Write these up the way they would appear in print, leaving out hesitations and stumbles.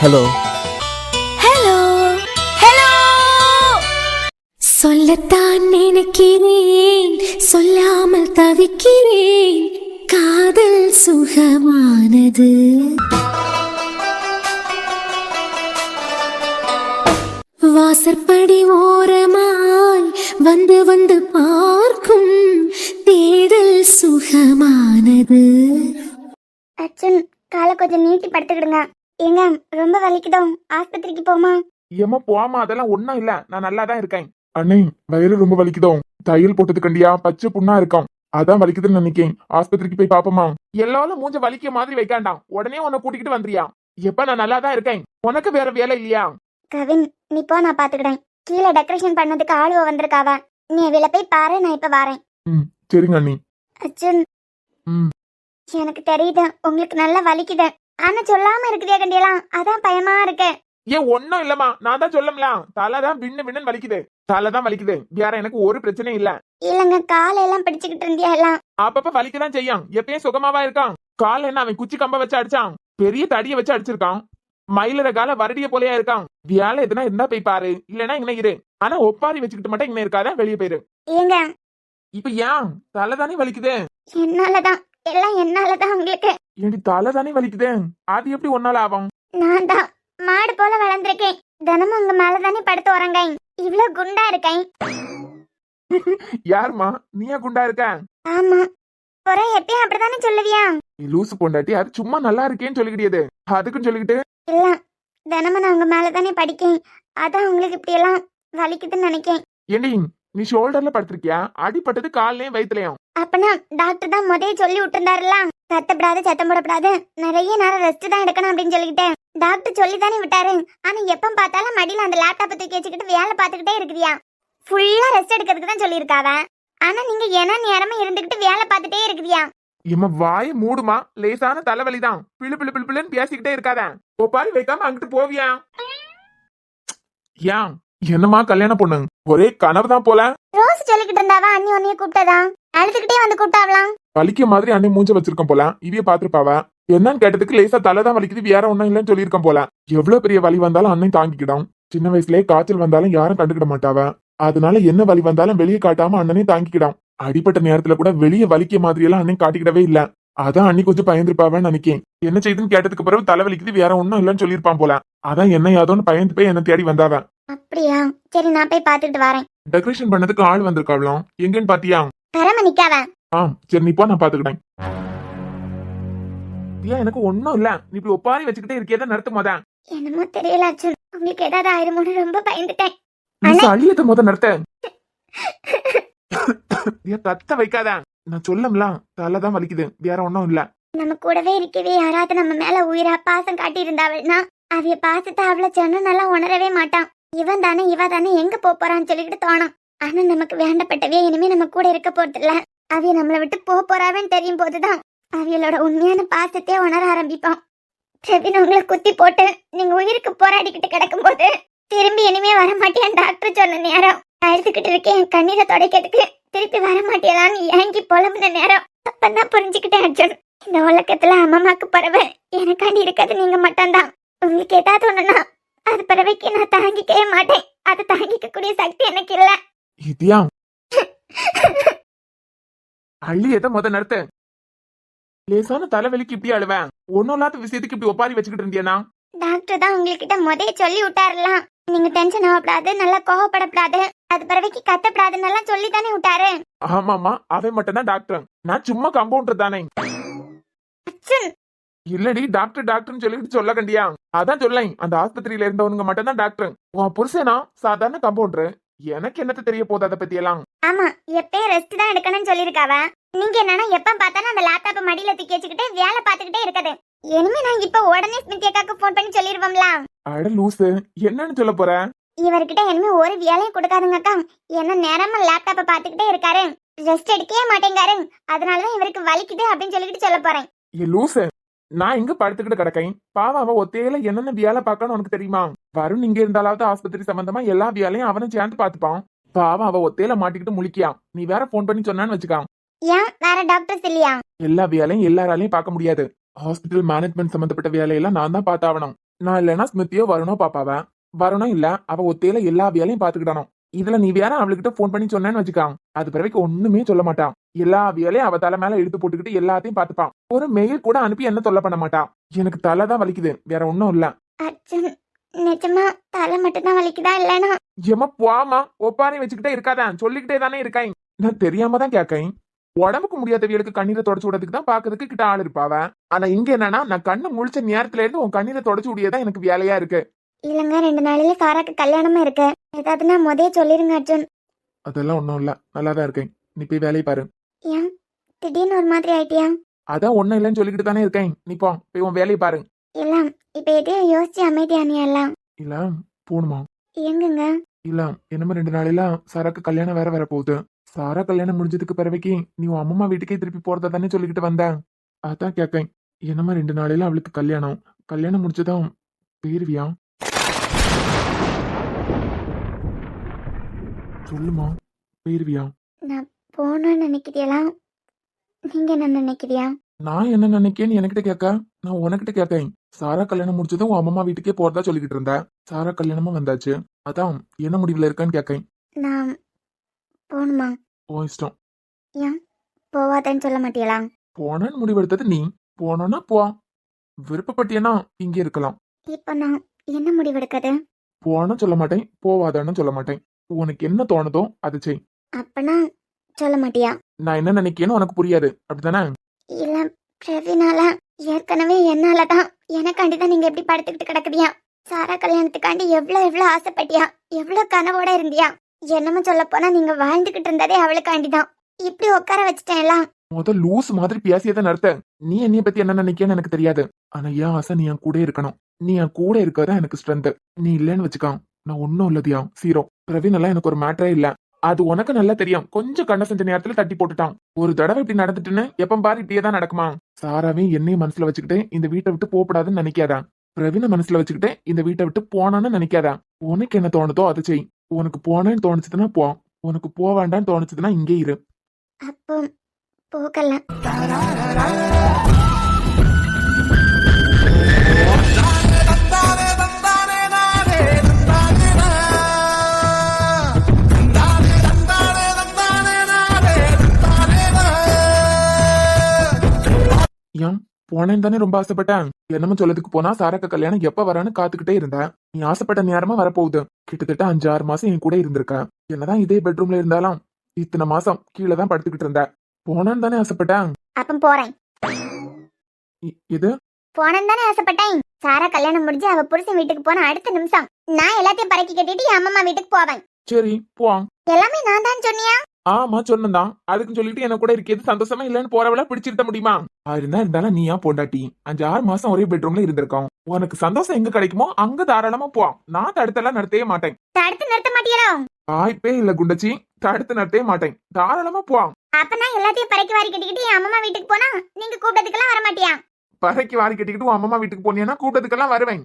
Hello hello hello. சொல்லத்தான் நினைக்கிறேன், சொல்லாமல் தவிக்கிறேன். காதல் சுகமானது. வாசற்படி ஓரமாய் வந்து வந்து பார்க்கும் தேடல் சுகமானது. அச்சன், காலை கொஞ்சம் நீட்டி படுத்துக்கிடுங்க. ஏங்க, ரொம்ப வலிக்குதோ? ஆஸ்பத்திரிக்கு போமா? ஏமா போமா, அதெல்லாம் ஒண்ணும் இல்ல, நான் நல்லா தான் இருக்கேன். அண்ணே, வயிறு ரொம்ப வலிக்குதோ? தையல் போட்டது கண்டியா பச்சை புண்ணா இருக்கும், அதான் வலிக்குதுன்னு நினைக்கேன். ஆஸ்பத்திரிக்கு போய் பாப்போமா? எல்லாரும் மூஞ்ச வலிக்க மாதிரி வைக்காண்டாம், உடனே உன்னை கூட்டிக்கிட்டு வந்துறியா? எப்ப நான் நல்லா தான் இருக்கேன், உனக்கு வேற வேலை இல்லையா? கவின், நீ போ, நான் பாத்துக்கிறேன். கீழே டெக்கரேஷன் பண்ணதுக்கு ஆளுவ வந்திருக்காவ. நீ அவளை போய் பாரு, நான் இப்ப வரேன். சரிங்க அண்ணி. அச்சன், எனக்கு தெரியுது உங்களுக்கு நல்லா வலிக்குது, ஆனா சொல்லாம இருக்குதே கண்டியெல்லாம், அதான் பயமா இருக்கு. ஏன் ஒன்னும் இல்லம்மா, நான் தான் சொல்லலாம். தலைதான் விண்ணு வலிக்குது, தலைதான் வலிக்குது, வேற எனக்கு ஒரு பிரச்சனையும் இல்ல. இல்லங்க, காலையெல்லாம் பிடிச்சுக்கிட்டு இருந்தியா எல்லாம்? அப்பப்ப வலிக்கதான் செய்யும், எப்பயும் சுகமாவா இருக்கான். கால என்ன அவன் குச்சி கம்ப வச்சு அடிச்சான், பெரிய தடிய வச்சு அடிச்சிருக்கான். மயிலற கால வருடிய போலயா இருக்கான். வேலை எதுனா இருந்தா போய் பாரு, இல்லன்னா இங்க இரு. ஆனா ஒப்பாரி வச்சுக்கிட்டு மட்டும் இங்க இருக்காத, வெளியே போயிரு. ஏங்க, இப்ப ஏன் தலைதானே வலிக்குது? என்னாலதான், எல்லாம் என்னாலதான் உங்களுக்கு. ஏண்டி தலைதானே வலிக்குது, அது எப்படி ஒன்னால ஆகும்? நான் தான் மாடு போல வளர்ந்திருக்கேன், தினமும் உங்க மேலதானே படுத்து உறங்க. இவ்வளவு குண்டா இருக்கேன். யாருமா, நீயா குண்டா இருக்க? ஆமா, ஒரே எப்பயும் அப்படித்தானே சொல்லுவியா? நீ லூசு பொண்டாட்டி, அது சும்மா நல்லா இருக்கேன்னு சொல்லிக்கிட்டியது, அதுக்குன்னு சொல்லிக்கிட்டு. இல்ல, தினமும் நான் உங்க மேலதானே படிக்கேன், அதான் உங்களுக்கு இப்படி எல்லாம் வலிக்குதுன்னு நினைக்கேன். ஏண்டி, நீ ஷோல்டர்ல படுத்திருக்கியா? அடிப்பட்டது கால்லயும் வயித்துலயும்? அப்பனா டாக்டர் தான் முதல்ல சொல்லி விட்டுருந்தாருல, கத்தப்படாது சத்தம் போடப்படாது, நிறைய நேரம் ரெஸ்ட் தான் எடுக்கணும் அப்படின்னு சொல்லிக்கிட்டேன். டாக்டர் சொல்லி தானே விட்டாரு. ஆனா எப்ப பார்த்தாலும் மடியில அந்த லேப்டாப்பை தூக்கி வச்சுக்கிட்டு வேலை பார்த்துக்கிட்டே இருக்குதியா. ஃபுல்லா ரெஸ்ட் எடுக்கிறதுக்கு தான் சொல்லியிருக்காவ. ஆனா நீங்க என்ன நேரமா இருந்துகிட்டு வேலை பார்த்துட்டே இருக்குதியா. இம்மா வாய மூடுமா, லேசான தலைவலிதான், பிளு பிளு பிளு பிளுன்னு பேசிக்கிட்டே இருக்காத. ஒப்பாரி வைக்காம அங்கிட்டு போவியா? ஏன் என்னமா கல்யாணம் பொண்ணு, ஒரே கனவு தான் போல. ரோஸ் சொல்லிக்கிட்டு இருந்தாவா அண்ணி உன்னைய கூப்பிட்டதா, அழுதுகிட்டே வந்து கூப்பிட்டாவலாம். வலிக்க மாதிரி அண்ணன் மூஞ்ச வச்சிருக்கேன் போல, இவைய பாத்துருப்பாவ. என்னன்னு கேட்டதுக்கு லேசா தலைதான் வலிக்குது, வேற ஒண்ணும் இல்லன்னு சொல்லியிருக்கேன் போல. எவ்வளவு பெரிய வலி வந்தாலும் அண்ணன் தாங்கிக்கிடும். சின்ன வயசுலயே காய்ச்சல் வந்தாலும் யாரும் கண்டுக்கிட மாட்டாவ. அதனால என்ன வலி வந்தாலும் வெளியே காட்டாம அண்ணனே தாங்கிக்கிடும். அடிப்பட்ட நேரத்துல கூட வெளியே வலிக்க மாதிரி எல்லாம் அண்ணன் காட்டிக்கிடவே இல்ல. அதான் அண்ணி கொஞ்சம் பயந்துருப்பாவன்னு நினைக்கேன். என்ன செய்யுதுன்னு கேட்டதுக்கு பிறகு தலைவலிக்குது, வேற ஒண்ணும் இல்லன்னு சொல்லியிருப்பான் போல. அதான் என்ன யாதோன்னு பயந்து போய் என்ன தேடி வந்தாவ. அப்படியா? சரி, நான் போய் பாத்துக்கிட்டு வரேன். டெக்கரேஷன் பண்ணதுக்கு ஆள் வந்திருக்காவலாம், எங்கன்னு பாத்தியா? தரம நிக்காவ. சரி, நீ போ, நான் பாத்துக்கிட்டேன். ஏன் எனக்கு ஒண்ணும் இல்ல, நீ இப்படி ஒப்பாரி வச்சுக்கிட்டே இருக்கேதான் நிறுத்த போத. என்னமோ தெரியல அர்ஜுன், உங்களுக்கு ஏதாவது ஆயிருமோன்னு ரொம்ப பயந்துட்டேன். அழியத்த முத நிறுத்த. கத்த வைக்காத, நான் சொல்லம்ல, தலைதான் வலிக்குது, வேற ஒண்ணும் இல்ல. நம்ம கூடவே இருக்கவே யாராவது நம்ம மேல உயிரா பாசம் காட்டி இருந்தாவள்னா அவைய பாசத்தை அவ்வளவு சொன்னா உணரவே மாட்டான். இவன் தானே இவ தானே எங்க போறான்னு சொல்லிக்கிட்டு தோணும். ஆனா நமக்கு வேண்டப்பட்டவே இனிமே நம்ம கூட இருக்க போறது இல்ல. அவைய நம்மளை விட்டு போறாவேன்னு தெரியும் போதுதான் அவியலோட உண்மையான பாசத்தையே உணர ஆரம்பிப்போம். பிரவீன் உங்களை குத்தி போட்டு நீங்க உயிருக்கு போராடிக்கிட்டு கிடக்கும் போது திரும்பி இனிமே வரமாட்டேன் டாக்டர் சொன்ன நேரம், அழுதுகிட்டு இருக்கேன் கண்ணீரை துடைக்கிறதுக்கு திருப்பி வரமாட்டேலான்னு ஏங்கி புலம்புன நேரம், அப்பதான் புரிஞ்சுக்கிட்டேன் அர்ஜுன், இந்த உலகத்துல அம்மாக்கு பறவை எனக்காண்டி இருக்கிறது நீங்க மட்டும்தான். உங்களுக்கு ஏதாவது ஒண்ணுன்னா அது பறவைக்கு நான் தாங்கிக்கவே மாட்டேன். அதை தாங்கிக்க கூடிய சக்தி எனக்கு இல்ல. இதியா அள்ளியத முத நிறுத்த. லேசான தலைவலிக்கு இப்படி அழுவேன், ஒன்னும் இல்லாத விஷயத்துக்கு இப்படி ஒப்பாரி வச்சுக்கிட்டு இருந்தியனா? டாக்டர் தான் உங்ககிட்ட முதல்ல சொல்லி விட்டாருலாம், நீங்க டென்ஷன் ஆகப்படாது, நல்லா கோவப்படப்படாது, அது பறவைக்கு கத்தப்படாதுன்னு எல்லாம் சொல்லி தானே விட்டாரு. ஆமாமா, அவன் மட்டும் தான் டாக்டர், நான் சும்மா கம்பவுண்டர் தானே. இல்லடி, டாக்டர் டாக்டர்னு சொல்லிட்டு சொல்ல கண்டியா? அதான் சொல்லேன், அந்த ஆஸ்பத்திரியில இருந்தவனுங்க மட்டும் தான் டாக்டர். உன் புருஷனா சாதாரண கம்பவுண்டர், எனக்கு என்னத்த தெரிய போகுது அதை பத்தி எல்லாம். ஆமா, எப்பயும் ரெஸ்ட் தான் எடுக்கணும்னு சொல்லிருக்காவ. நீங்க என்னன்னா எப்ப பார்த்தாலும் அந்த லேப்டாப் மடியில தூக்கி வச்சுக்கிட்டு வேலை பார்த்துக்கிட்டே இருக்குது. இனிமே நான் இப்ப உடனே ஸ்மிருதி அக்காக்கு போன் பண்ணி சொல்லிருவோம்ல. அட லூசு, என்னன்னு சொல்ல போற? இவர்கிட்ட இனிமே ஒரு வேலையும் கொடுக்காதுங்க அக்கா, என்ன நேரமா லேப்டாப்ப பாத்துக்கிட்டே இருக்காரு, ரெஸ்ட் எடுக்கவே மாட்டேங்காரு, அதனாலதான் இவருக்கு வலிக்குது அப்படின்னு சொல்லிக்கிட்டு சொல்ல போறேன். ஏ லூசு, நான் இங்க படுத்துக்கிட்டு கிடக்கேன், பாவம் அவன் ஒத்தையில என்னென்ன வேலை பார்க்கணும் உனக்கு தெரியுமா? வருண் இங்க இருந்தாலாவது ஆஸ்பத்திரி சம்பந்தமா எல்லா வேலையும் அவனும் சேர்ந்து பாத்துப்பான். பாவம் அவ ஒத்தையில மாட்டிக்கிட்டு முழிக்கியா, நீ வேற போன் பண்ணி சொன்னான்னு வச்சுக்கான். ஏன் வேற டாக்டர்ஸ் இல்லையா? எல்லா வேலையும் எல்லாராலையும் பார்க்க முடியாது. ஹாஸ்பிட்டல் மேனேஜ்மெண்ட் சம்பந்தப்பட்ட வேலையெல்லாம் நான் தான் பார்த்தாவணும். நான் இல்லைன்னா ஸ்மிருதியோ வரணும் பாப்பாவ. வரணும் இல்ல அவ ஒத்தையில எல்லா வேலையும் பாத்துக்கிட்டானோ. இதுல நீ வேற அவளுக்கிட்ட போன் பண்ணி சொன்னேன்னு வச்சுக்கான், அது பிறகு ஒண்ணுமே சொல்ல மாட்டான். எல்லா வேலையும் அவ தலை மேல எடுத்து போட்டுக்கிட்டு எல்லாத்தையும் பாத்துப்பான். ஒரு மெயில் கூட அனுப்பி என்ன தொல்லை பண்ண மாட்டான். எனக்கு தலை தான் வலிக்குது, வேற ஒண்ணும் இல்ல. அர்ஜுன், நிஜமா தலை மட்டும் தான் வலிக்குதா இல்லைன்னா? ஏமா போமா, ஒப்பாரி வச்சுக்கிட்டே இருக்காதான், சொல்லிக்கிட்டே தானே இருக்காய். நான் தெரியாம தான் கேட்கேன். உடம்புக்கு முடியாதவியலுக்கு கண்ணீரை தொடச்சு விடுறதுக்கு தான் பாக்குறதுக்கு கிட்ட ஆள் இருப்பாவ. ஆனா இங்க என்னன்னா, நான் கண்ணு முழிச்ச நேரத்துல இருந்து உன் கண்ணீரை தொடச்சு விடியதான் எனக்கு வேலையா இருக்கு. இல்லங்க, 2 நாளில சாராக்கு கல்யாணமா இருக்கு. ஏதாவதுன்னா முதே சொல்லிருங்க அர்ஜுன். அதெல்லாம் ஒண்ணும் இல்ல, நல்லாதான் இருக்கேன். நீ போய் வேலையை பாரு. ஏன் திடீர்னு ஒரு மாதிரி ஆயிட்டியா? அதான் ஒண்ணும் இல்லைன்னு சொல்லிக்கிட்டு தானே இருக்கேன். நீ போ, போய் உன் வேலையை பாரு. இல்ல, இப்ப எதையும் யோசிச்சு அமைதியானியா எல்லாம்? இல்ல போணுமா? எங்குங்க? இல்ல என்னமோ 2 நாளையில சாராக்கு கல்யாணம் வேற வர போகுது. சாரா கல்யாணம் முடிஞ்சதுக்கு பிறவைக்கு நீ உன் அம்மா வீட்டுக்கே திருப்பி போறதா தானே சொல்லிக்கிட்டு வந்த. அதான் கேட்கேன். என்னமா 2 நாளையில அவளுக்கு கல்யாணம், கல்யாணம் முடிச்சதும் போயிருவியா? சொல்லுமா, போயிருவியா? நான் போகணும்னு நினைக்கிறியா? நீங்க என்ன நினைக்கிறியா? நான் என்ன நினைக்கேன்னு என்கிட்ட கேட்க, நான் உனக்கிட்ட கேட்கேன். சாரா கல்யாணம் முடிச்சதும் உன் அம்மா வீட்டுக்கே போறதா சொல்லிக்கிட்டு இருந்த. சாரா கல்யாணமா வந்தாச்சு, அதான் என்ன முடிவுல இருக்கேன்னு கேட்கேன். நான் போகணுமா? உன் இஷ்டம். ஏன் போவாதேன்னு சொல்ல மாட்டீங்களா? போனேன்னு முடிவெடுத்தது நீ. போனோன்னா போ, விருப்பப்பட்டியனா இங்கே இருக்கலாம். இப்ப நான் என்ன முடிவெடுக்கிறது? போன்னு சொல்ல மாட்டேன், போவாதான்னு சொல்ல மாட்டேன். உனக்கு என்ன தோணுதோ அது செய். அப்பனா சொல்ல மாட்டியா? நான் என்ன நினைக்கேன்னு உனக்கு புரியாது, அப்படித்தானே? இல்ல பிரவீனால, ஏற்கனவே என்னாலதான் எனக்காண்டிதான் நீங்க எப்படி படுத்துக்கிட்டு கிடக்குதியா? சாரா கல்யாணத்துக்காண்டி எவ்வளவு ஆசைப்பட்டியா, எவ்வளவு கனவோட இருந்தியா? என்னமோ சொல்ல போனா நீங்க வாழ்ந்துகிட்டு இருந்ததே அவளுக்காண்டிதான். இப்படி உட்கார வச்சுட்டேன்ல. லூஸ் மாதிரி பேசியதை நடத்த. நீ என்னைய பத்தி என்ன நினைக்கன்னு எனக்கு தெரியாது. ஆனா ஏன் ஆசை நீ என் கூட இருக்கணும். நீ என் கூட இருக்கதான் எனக்கு ஸ்ட்ரென்த். நீ இல்லன்னு வச்சுக்கான், நான் ஒன்னும் இல்லதியா சீரோ. பிரவீன் எல்லாம் எனக்கு ஒரு மேட்டரே இல்ல. அது உனக்கு நல்லா தெரியும். கொஞ்சம் கண்ண செஞ்ச நேரத்துல தட்டி போட்டுட்டான். ஒரு தடவை இப்படி நடந்துட்டுன்னு எப்ப பாரு இப்படியே தான் நடக்குமா? சாராவே என்னையும் மனசுல வச்சுக்கிட்டு இந்த வீட்டை விட்டு போகப்படாதுன்னு நினைக்காதா. பிரவீன மனசுல வச்சுக்கிட்டு இந்த வீட்டை விட்டு போனான்னு நினைக்காதா. உனக்கு என்ன தோணுதோ அதை செய். உனக்கு போனேன்னு தோணுச்சுதுன்னா போ, உனக்கு போக வேண்டான்னு தோணுச்சுதுன்னா இங்கே இரு. அப்போ போகல. ஏன் போனேன்னு தானே ரொம்ப ஆசைப்பட்டேன். என்னமோ சொல்லதுக்கு போனா சாராக்க கல்யாணம் எப்ப வரான்னு காத்துக்கிட்டே இருந்தேன். நீ ஆசைப்பட்ட நேரமா வரப்போகுது. கிட்டத்தட்ட 5-6 மாசம் என் கூட இருந்திருக்க. என்னதான் இதே பெட்ரூம்ல இருந்தாலும் இத்தனை மாசம் கீழே தான் படுத்துக்கிட்டு இருந்த. போனேன்னு தானே ஆசைப்பட்டேன். அப்ப போறேன். இது போனேன்னு தானே ஆசைப்பட்டேன். சாரா கல்யாணம் முடிஞ்சு அவ புருஷன் வீட்டுக்கு போன அடுத்த நிமிஷம் நான் எல்லாத்தையும் பறக்கி கட்டிட்டு என் அம்மா வீட்டுக்கு போவேன். சரி போ. எல்லாமே நான் தான் சொன்னியா? ஆமா சொன்னதான். அதுக்குன்னு சொல்லிட்டு என்ன கூட இருக்கிறது சந்தோஷமா இல்லன்னு போறவள பிடிச்சிருக்க முடியுமா? இருந்தாலும் நீ ஏன் பொண்டாட்டி 5-6 மாசம் ஒரே பெட்ரூம்ல இருந்திருக்கோம். உனக்கு சந்தோஷம் எங்க கிடைக்குமோ அங்க தாராளமா போ. நான் தடுத்தெல்லாம் நடத்தவே மாட்டேன். தடுத்து நிறுத்த மாட்டீங்களோ? வாய்ப்பே இல்ல குண்டச்சி, தடுத்து நடத்தவே மாட்டேன். தாராளமா போ. அப்ப நான் எல்லாத்தையும் பறக்கி வாரி கட்டிக்கிட்டு என் அம்மா வீட்டுக்கு போனா நீங்க கூப்பிட்டதுக்கெல்லாம் வர மாட்டியா? பறக்கி வாரி கட்டிக்கிட்டு உன் அம்மா வீட்டுக்கு போனீங்கன்னா கூட்டத்துக்கெல்லாம் வருவேன்.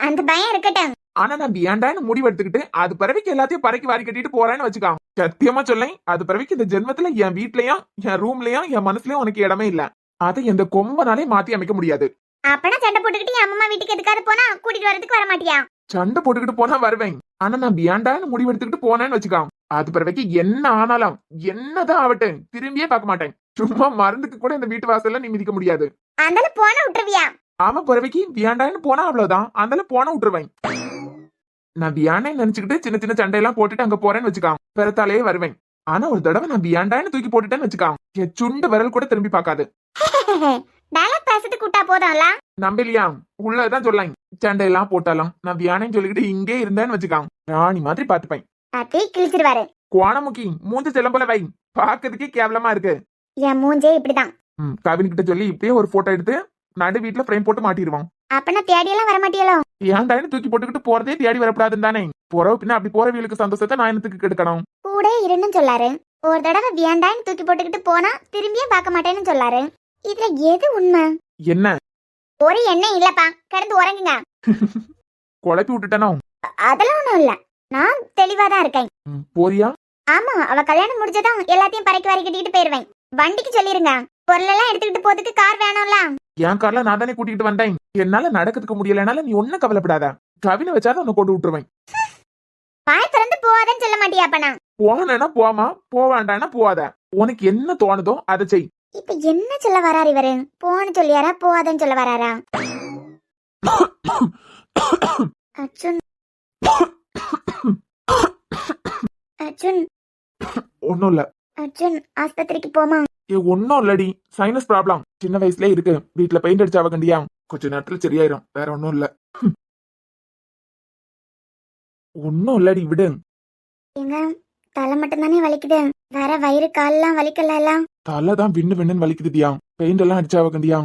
அந்த பயம் இருக்கட்டும். ஆனா நான் ஏண்டான்னு முடிவு எடுத்துக்கிட்டு அது பிறவிக்கு எல்லாத்தையும் பறக்கி வாரி கட்டிட்டு போறேன்னு வச்சுக்கான். சத்தியமா சொல்லேன், அது பிறவிக்கு இந்த ஜென்மத்துல என் வீட்லயும் என் ரூம்லயும் என் மனசுலயும் உனக்கு இடமே இல்ல. அதை எந்த கொம்பனாலே மாத்தி அமைக்க முடியாது. அப்பனா சண்டை போட்டுக்கிட்டு என் அம்மா வீட்டுக்கு எதுக்காவது போனா கூட்டிட்டு வரதுக்கு வர மாட்டியா? சண்டை போட்டுக்கிட்டு போனா வருவேன். ஆனா நான் ஏண்டான்னு முடிவு எடுத்துக்கிட்டு போனேன்னு வச்சுக்கான். அது பிறவிக்கு என்ன ஆனாலும் என்னதான் ஆகட்டும் திரும்பியே பார்க்க மாட்டேன். சும்மா மருந்துக்கு கூட இந்த வீட்டு வாசல்ல நீ மிதிக்க முடியாது. அந்தால போன விட்டுருவியா? ஆமா பிறவிக்கு வியாண்டான்னு போனா அவ்வளவுதான். அந்தால போன விட்டுருவேன். நான் வியாண்டான்னு நினைச்சுக்கிட்டு சின்ன சின்ன சண்டையெல்லாம் போட்டுட்டு அங்க போறேன்னு வச்சுக்கான். பிறத்தாலேயே வருவேன். ஆனா ஒரு தடவை நான் வியாண்டான்னு தூக்கி போட்டுட்டேன்னு வச்சுக்கான், என் சுண்டு விரல் கூட திரும்பி பார்க்காது. டயலாக் பேசிட்டு கூட்டா போதும்ல. நம்பலையா? உள்ளதான் சொல்லலாம். சண்டையெல்லாம் போட்டாலும் நான் வியானேன்னு சொல்லிக்கிட்டு இங்கே இருந்தேன்னு வச்சுக்கான், ராணி மாதிரி பாத்துப்பேன். அப்படியே கிழிச்சிருவாரு. கோணமுக்கி மூஞ்ச செல்லம் போல வை, பாக்கிறதுக்கே கேவலமா இருக்கு. என் மூஞ்சே இப்படிதான். கவின் கிட்ட சொல்லி இப்படியே ஒரு போட்டோ எடுத்து நடு வீட்டுல ஃப்ரேம் போட்டு மாட்டிடுவான். அப்பனா தேடி எல்லாம் வர மாட்டியலோ? ஏன்டான்னு தூக்கி போட்டுக்கிட்டு போறதே தேடி வரப்படாதுன்னு தானே. போறவ பின்ன அப்படி போறவங்களுக்கு சந்தோஷத்தை நான் என்னத்துக்கு கெடுக்கணும்? கூட இருன்னு சொல்லாரு. ஒரு தடவை வேண்டான்னு தூக்கி போட்டுக்கிட்டு போனா திரும்பியே பார்க்க மாட்டேன்னு சொல்லாரு. இதுல எது உண்மை? என்ன ஒரு எண்ணெய் இல்லப்பா, கிடந்து உறங்குங்க. குழப்பி விட்டுட்டனோ? அதெல்லாம் ஒண்ணும் இல்ல, நான் தெளிவாதான் இருக்கேன். போறியா? ஆமா, அவ கல்யாணம் முடிஞ்சதான் எல்லாத்தையும் பறக்கி வாரி கட்டிட்டு போயிருவேன். வண்டிக்கு சொல்லிருங்க. பொருளெல்லாம் எடுத்துக்கிட்டு போறதுக்கு கார் வேணும்ல. என் கார்ல நான் தானே கூட்டிட்டு வந்தேன். என்னால நடக்கிறதுக்கு முடியலனால நீ ஒன்னும் கவலைப்படாத. கவினை வச்சாதான் உன்னை கொண்டு விட்டுருவேன். வாய் திறந்து போவாதன்னு சொல்ல மாட்டியா அப்ப நான்? போனா போமா, போவாண்டானா போவாத. உனக்கு என்ன தோணுதோ அதை செய். இப்ப என்ன சொல்ல வராரு இவரு? போன்னு சொல்லியாரா போவாதன்னு சொல்ல வராரா? அர்ஜுன் அர்ஜுன் ஒன்னும் இல்ல. அர்ஜுன் ஆஸ்பத்திரிக்கு போமா? ஒன்னும் இல்லடி, சைனஸ் ப்ராப்ளம் சின்ன வயசுல இருக்கு. வீட்டுல பெயிண்ட் அடிச்சாவ கண்டியா, கொஞ்ச நேரத்துல சரியாயிரும். வேற ஒன்னும் இல்ல. ஒன்னும் இல்லடி, விடு. எங்க தலை மட்டும் தானே வலிக்குது, வேற வயிறு கால்லாம் வலிக்கல? தலைதான் விண்ணு விண்ணுன்னு வலிக்குதுடியா. பெயிண்ட் எல்லாம் அடிச்சாவ கண்டியா,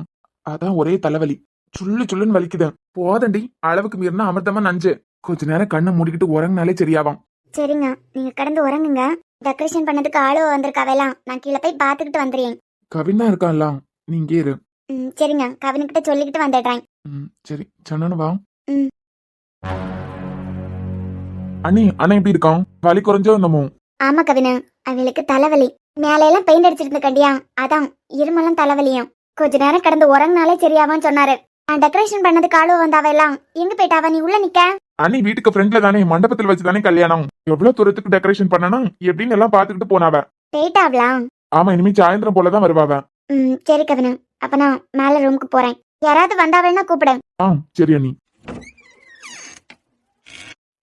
அதான் ஒரே தலைவலி. சுள்ளு சுள்ளுன்னு வலிக்குது. போதண்டி, அளவுக்கு மீறினா அமிர்தமா நஞ்சு. கொஞ்ச நேரம் கண்ணை மூடிக்கிட்டு உறங்கினாலே சரியாவாம். சரிங்க, நீங்க கடந்து உறங்குங்க. டெக்கரேஷன் பண்ணதுக்கு ஆளு வந்திருக்காவெல்லாம், நான் கீழே போய் பாத்துக்கிட்டு வந்துடுறேன். கவின் தான் இருக்கான்ல, நீ இங்கே இரு. சரிங்க, கவினுக்கிட்ட சொல்லிக்கிட்டு வந்துடுறேன். சரி, சொன்னு வா. ம். அண்ணி, அண்ணன் எப்படி இருக்கான்? வலி குறைஞ்சோ என்னமோ? ஆமா கவினு, அவளுக்கு தலைவலி. மேலையெல்லாம் பெயிண்ட் அடிச்சிருந்த கண்டியா, அதான் இருமலும் தலைவலியும். கொஞ்ச நேரம் கடந்து உறங்கினாலே சரியாவான்னு சொன்னாரு. நான் டெக்கரேஷன் பண்ணதுக்கு ஆளு வந்தாவெல்லாம் எங்க போயிட்டாவா? நீ உள்ள நிக்க. அண்ணி வீட்டுக்கு ஃப்ரெண்ட்ல தானே, மண்டபத்தில் வச்சுதானே கல்யாணம். எவ்வளவு தூரத்துக்கு டெக்கரேஷன் பண்ணனா எப்படின்னு எல்லாம் பாத்துக்கிட்டு போனாவ. போயிட்டாவளா? ஆமா, இனிமே சாயந்தரம் போலதான் வருவாவ. சரி கவினு, அப்ப நான் மேல ரூமுக்கு போறேன். யாராவது வந்தாவன்னா கூப்பிடு. சரி அண்ணி.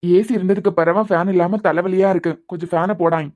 ஏசி இருந்ததுக்கு பிறவா ஃபேன் இல்லாம தலைவலியா இருக்கு. கொஞ்சம் ஃபேனை போடாய்.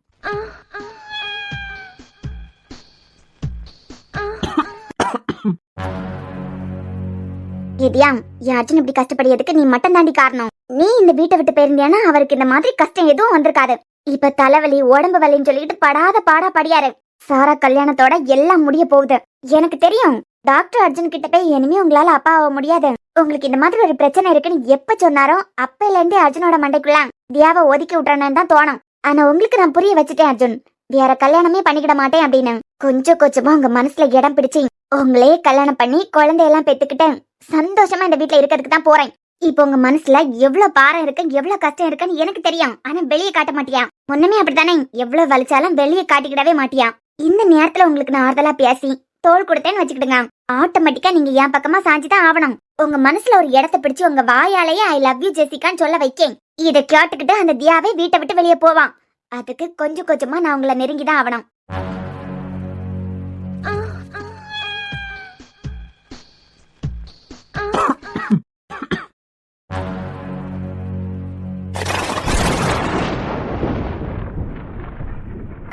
ஏதியா, என் அர்ஜுன் இப்படி கஷ்டப்படியதுக்கு நீ மட்டும் தாண்டி காரணம். நீ இந்த வீட்டை விட்டு போயிருந்தியானா அவருக்கு இந்த மாதிரி கஷ்டம் எதுவும் வந்திருக்காது. இப்ப தலைவலி உடம்பு வலின்னு சொல்லிட்டு படாத பாடா படியாரு. சாரா கல்யாணத்தோட எல்லாம் முடிய போகுது. எனக்கு தெரியும். டாக்டர் அர்ஜுன் கிட்ட போய் இனிமே உங்களால அப்பா ஆக முடியாது, உங்களுக்கு இந்த மாதிரி ஒரு பிரச்சனை இருக்குன்னு எப்ப சொன்னாரோ அப்பையில இருந்தே அர்ஜுனோட மண்டைக்குள்ள தியாவை ஒதுக்கி விட்டுறேன்னு தான் தோணும். ஆனா உங்களுக்கு நான் புரிய வச்சுட்டேன் அர்ஜுன், வேற கல்யாணமே பண்ணிக்கிட மாட்டேன் அப்படின்னு. கொஞ்சம் கொஞ்சமா உங்க மனசுல இடம் பிடிச்சி உங்களே கல்யாணம் பண்ணி குழந்தையெல்லாம் பெத்துக்கிட்டு சந்தோஷமா இந்த வீட்டுல இருக்கிறதுக்கு தான் போறேன். இப்போ உங்க மனசுல எவ்வளவு பாரம் இருக்கு, எவ்வளவு கஷ்டம் இருக்குன்னு எனக்கு தெரியும். ஆனா வெளியே காட்ட மாட்டியா? ஒண்ணுமே அப்படித்தானே, எவ்வளவு வலிச்சாலும் வெளியே காட்டிக்கிடவே மாட்டியா? இந்த நேரத்துல உங்களுக்கு நான் ஆறுதலா பேசி தோல் கொடுத்தேன்னு வச்சுக்கிடுங்க, ஆட்டோமேட்டிக்கா நீங்க என் பக்கமா சாஞ்சுதான் ஆகணும். உங்க மனசுல ஒரு இடத்தை பிடிச்சு உங்க வாயாலேயே ஐ லவ் யூ ஜெசிகான்னு சொல்ல வைக்கேன். இதை கேட்டுக்கிட்டு அந்த தியாவே வீட்டை விட்டு வெளியே போவான். அதுக்கு கொஞ்சம் கொஞ்சமா நான் உங்களை நெருங்கிதான் ஆகணும்.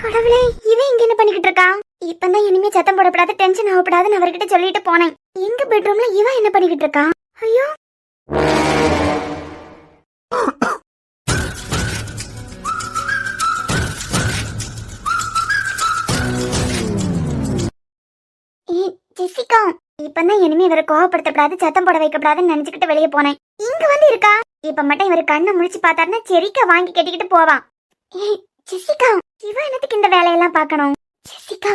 கடவுளே, இவன் இங்க என்ன பண்ணிக்கிட்டு இருக்கான்? இப்பதான் இனிமே சத்தம் போடப்படாது, டென்ஷன் ஆகப்படாதுன்னு அவர்கிட்ட சொல்லிட்டு போனேன். எங்க பெட்ரூம்ல இவன் என்ன பண்ணிக்கிட்டு இருக்கான்? ஐயோ, ஜெசிகா, இப்பதான் இனிமே இவரை கோவப்படுத்தப்படாது, சத்தம் போட வைக்கப்படாதுன்னு நினைச்சுக்கிட்டு வெளியே போனேன். இங்க வந்து இருக்கா? இப்ப மட்டும் இவரு கண்ணை முழிச்சு பார்த்தாருன்னா செரிக்கா வாங்கி கட்டிக்கிட்டு போவான். ஜெசிகா, இவ என்னத்துக்கு இந்த வேலையெல்லாம் பார்க்கணும்? ஜெசிகா,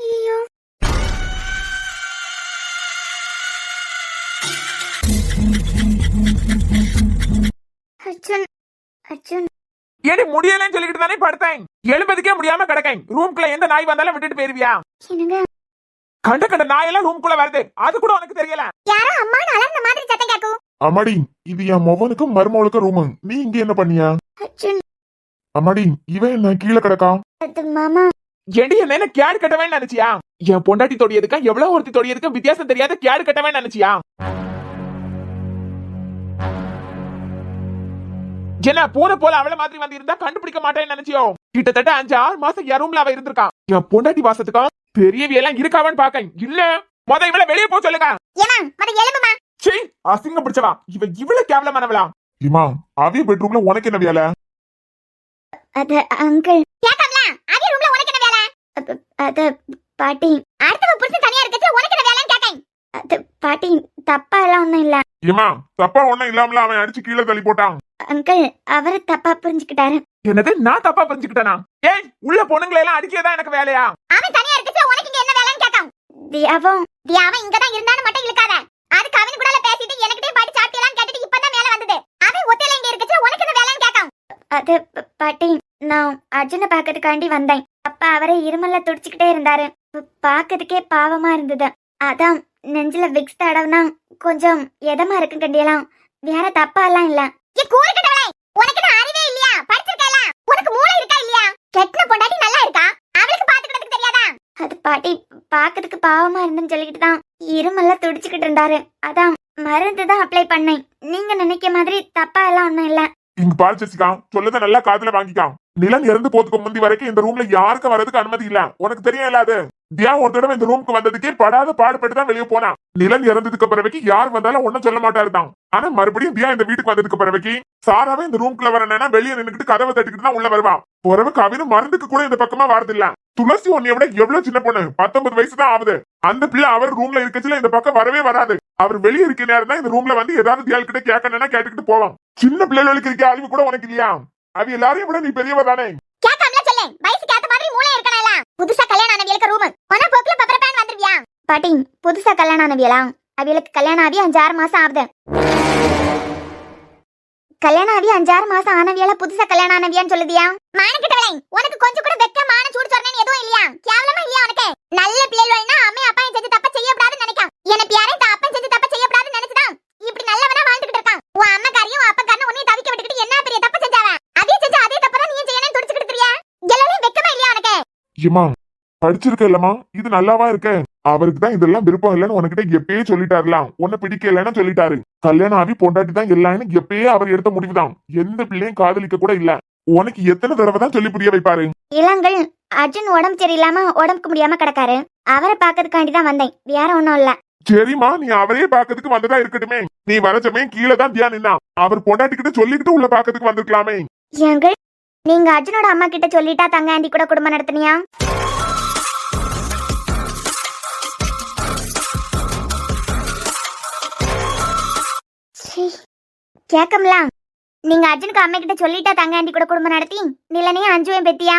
ஐயோ, அர்ஜுன் அர்ஜுன் ஏடி முடியலன்னு சொல்லிக்கிட்டு தானே படுத்தேன். எழுபதுக்கே முடியாம கிடக்கேன். ரூம்குள்ள எந்த நாய் வந்தாலும் விட்டுட்டு போயிருவியா? என்னங்க கண்ட கண்ட நாயெல்லாம் ரூம்குள்ள வருது, அது கூட உனக்கு தெரியல? யாரோ அம்மா அலர்ந்த மாதிரி சத்தம் கேக்கும். அம்மாடி, இது என் மொவனுக்கும் மருமவளுக்கும் ரூமு. நீ இங்க என்ன பண்ணியா? அர்ஜுன், அம்மாடி, இவன் என்ன கீழே கிடக்கான்? அது மாமா. எடி என்ன கேடு கட்டவேன்னு நினைச்சியா? என் பொண்டாட்டி தொடியதுக்கா எவ்வளவு ஒருத்தி தொடியதுக்கும் வித்தியாசம் தெரியாத கேடு கட்டவேன்னு நினைச்சியா? என்ன பூனை போல அவளை மாதிரி வந்து இருந்தா கண்டுபிடிக்க மாட்டேன்னு நினைச்சியோ? கிட்டத்தட்ட 5-6 மாசம் என் ரூம்ல அவ இருந்திருக்கான். என் பொண்டாட்டி வாசத்துக்கா பெரியவியெல்லாம் இருக்காவன்னு பாக்க. இல்ல மொத இவள வெளியே போக சொல்லுங்க. சீ, அசிங்கம் பிடிச்சவா இவ. இவ்வளவு கேவலமானவளா? இம்மா, அவிய பெட்ரூம்ல உனக்கு என்ன வேலை? அது அங்கிள் கேட்கல. அதே ரூம்ல உனக்கு என்ன வேலை? அது பாட்டி, அடுத்தவ புருஷன் தனியா இருக்கச்சே உனக்கு என்ன வேலைன்னு கேட்டேன். அது பாட்டி, தப்பா எல்லாம் ஒண்ணும் இல்ல. இம்மா, தப்பா ஒண்ணும் இல்லாமல அவன் அடிச்சு கீழே தள்ளி போட்டான். அங்கிள், அவரு தப்பா புரிஞ்சுக்கிட்டாரு. என்னது, நான் தப்பா புரிஞ்சுக்கிட்டேனா? ஏய், உள்ள பொண்ணுங்களை எல்லாம் அடிக்கதான் எனக்கு வேலையா? அவன் தனியா இருக்கச்சே உனக்கு இங்க என்ன வேலைன்னு கேட்டான். தியாவும் இங்க தான் இருந்தான்னு மட்டும் இழுக்காத. அது கவின் கூட பேசிட்டு எனக்கிட்டே பாட்டி சாப்பிட்டீங்களான்னு கேட்டுட்டு இப்பதான் மேல வந்தது. அவன் ஒத்தையில இங்க இருக்கச்சு உனக்கு என்ன வேலைன்னு கேட்கான். அது பாட்டி நான் அர்ஜுனை பார்க்கறதுக்காண்டி வந்தேன். அப்ப அவரை இருமல்ல துடிச்சுக்கிட்டே இருந்தாரு. பார்க்கறதுக்கே பாவமா இருந்தது. அதான் நெஞ்சில விக்ஸ் தடவுனா கொஞ்சம் எதமா இருக்கு கண்டியலாம். வேற தப்பா எல்லாம் இல்ல. உனக்கு அறிவே இல்லையா? படிச்சிருக்கல? உனக்கு மூளை இருக்கா இல்லையா? கெட்ட பொண்டாட்டி நல்லா இருக்கா? அவளுக்கு பாத்துக்கிறதுக்கு தெரியாதா? அது பாட்டி பாக்கிறதுக்கு பாவமா இருந்துன்னு சொல்லிட்டு தான் இருமல்ல துடிச்சுக்கிட்டு இருந்தாரு. அதான் மருந்து தான் அப்ளை பண்ணேன். நீங்க நினைக்க மாதிரி தப்பா எல்லாம் ஒண்ணும் இல்ல. இங்க பாரு ஜெசிகா, சொல்லத நல்லா காதுல வாங்கிக்கான். நிலன் இறந்து போறதுக்கு முந்தி வரைக்கும் இந்த ரூம்ல யாருக்கும் வரதுக்கு அனுமதி இல்ல. உனக்கு தெரியும் இல்லாது. தியா ஒரு தடவை இந்த ரூமுக்கு வந்ததுக்கே படாத பாடுபட்டு தான் வெளியே போனா. நிலன் இறந்ததுக்கு பிறகு யார் வந்தாலும் ஒன்னும் சொல்ல மாட்டாரு தான். ஆனா மறுபடியும் தியா இந்த வீட்டுக்கு வந்ததுக்கு பிறகு சாராவே இந்த ரூம்குள்ள வரணும்னா வெளியே நின்னுக்கிட்டு கதவை தட்டிக்கிட்டு தான் உள்ள வருவான். பிறகு கவினும் மருந்துக்கு கூட இந்த பக்கமா வரதில்ல. துளசி உன்னைய விட எவ்வளவு சின்ன பொண்ணு, 19 வயசு தான் ஆகுது. அந்த பிள்ளை அவர் ரூம்ல இருக்கச்சுல இந்த பக்கம் வரவே வராது. அவர் வெளியே இருக்க நேரம் தான் இந்த ரூம்ல வந்து ஏதாவது தியால் கிட்ட கேட்கணும்னா கேட்டுக்கிட்டு போவான். சின்ன பிள்ளைகளுக்கு இருக்க அறிவு கூட உனக்கு இல்லையா? அவ எல்லாரையும் விட நீ பெரியவர் தானே. கேட்காமல சொல்லே, வயசுக்கு ஏத்த மாதிரி மூளை இருக்கணும்ல. புதுசா கல்யாணம் ஆனவியலுக்கு ரூம் ஒண்ணா போக்குல பப்பர பேன் வந்துருவியா? பாட்டி புதுசா கல்யாணம் ஆனவியலா? அவியலுக்கு கல்யாணம் ஆகி 5-6 மாசம் ஆகுது. கல்யாணம் ஆகி 5-6 மாசம் ஆனவியல புதுசா கல்யாணம் ஆனவியான்னு சொல்லுதியா? மானக்கிட்டவளே, உனக்கு கொஞ்சம் கூட வெக்க மான சூடு சொன்னேன்னு எதுவும் இல்லையா? கேவலமா இல்லையா உனக்கு? நல்ல பிள்ளைகள்னா அம்மா அப்பாயும் செஞ்சு தப்ப செய்யக்கூடாதுன்னு நினைக்கான். எனக்கு யாரையும் தான் அப்பன் செஞ்சு தப்ப செய்யக்கூடாதுன்னு நினைச்சுதான் இப்படி நல்லவனா வாழ்ந்துகிட்டு இருக்கான். உன் அம்மாக்காரியும் அப்பக்காரனும் உன்னை தவிக்க விட்டுக்கிட்டு என்ன பெரிய தப்பு செஞ்சாவ? அதே செஞ்சு அதே தப்பதான் நீ செய்யணும் துடிச்சுக்கிட்டு இருக்கியா? எல்லாரும் வெக்கமா இல்லையா உனக்கு? ஏமா படிச்சிருக்க இல்லமா, இது நல்லாவா இருக்க? அவருக்கு தான் இதெல்லாம் விருப்பம் இல்லைன்னு உனக்கிட்ட எப்பயே சொல்லிட்டாருலாம். உன்னை பிடிக்க இல்லைன்னு சொல்லிட்டாரு. கல்யாணம் ஆகி பொண்டாட்டி தான் எல்லான்னு எப்பயே அவர் எடுத்த முடிவுதான். எந்த பிள்ளையும் காதலிக்க கூட இல்ல. உனக்கு எத்தனை தடவை தான் சொல்லி புரிய வைப்பாரு? இளங்கள் அர்ஜுன் உடம்பு சரியில்லாம உடம்புக்கு முடியாம கிடக்காரு. அவரை பாக்கிறதுக்காண்டி தான் வந்தேன், வேற ஒண்ணும் இல்ல. சரிம்மா, நீ அவரே பாக்கிறதுக்கு வந்ததா இருக்கட்டுமே. நீ வர சமயம் கீழே தான் தியா நின்னா. அவர் பொண்டாட்டிக்கிட்ட சொல்லிக்கிட்டு உள்ள பாக்கிறதுக்கு வந்திருக்கலாமே. ஏங்கள் நீங்க அர்ஜுனோட அம்மா கிட்ட சொல்லிட்டா தங்க ஆண்டி கூட குடும்பம் நடத்துனியா? கேக்கம்ல, நீங்க அர்ஜுனுக்கு அம்மா கிட்ட சொல்லிட்டா தங்க ஆண்டி கூட குடும்பம் நடத்தி நிலனையும் அஞ்சுவையும் பெத்தியா?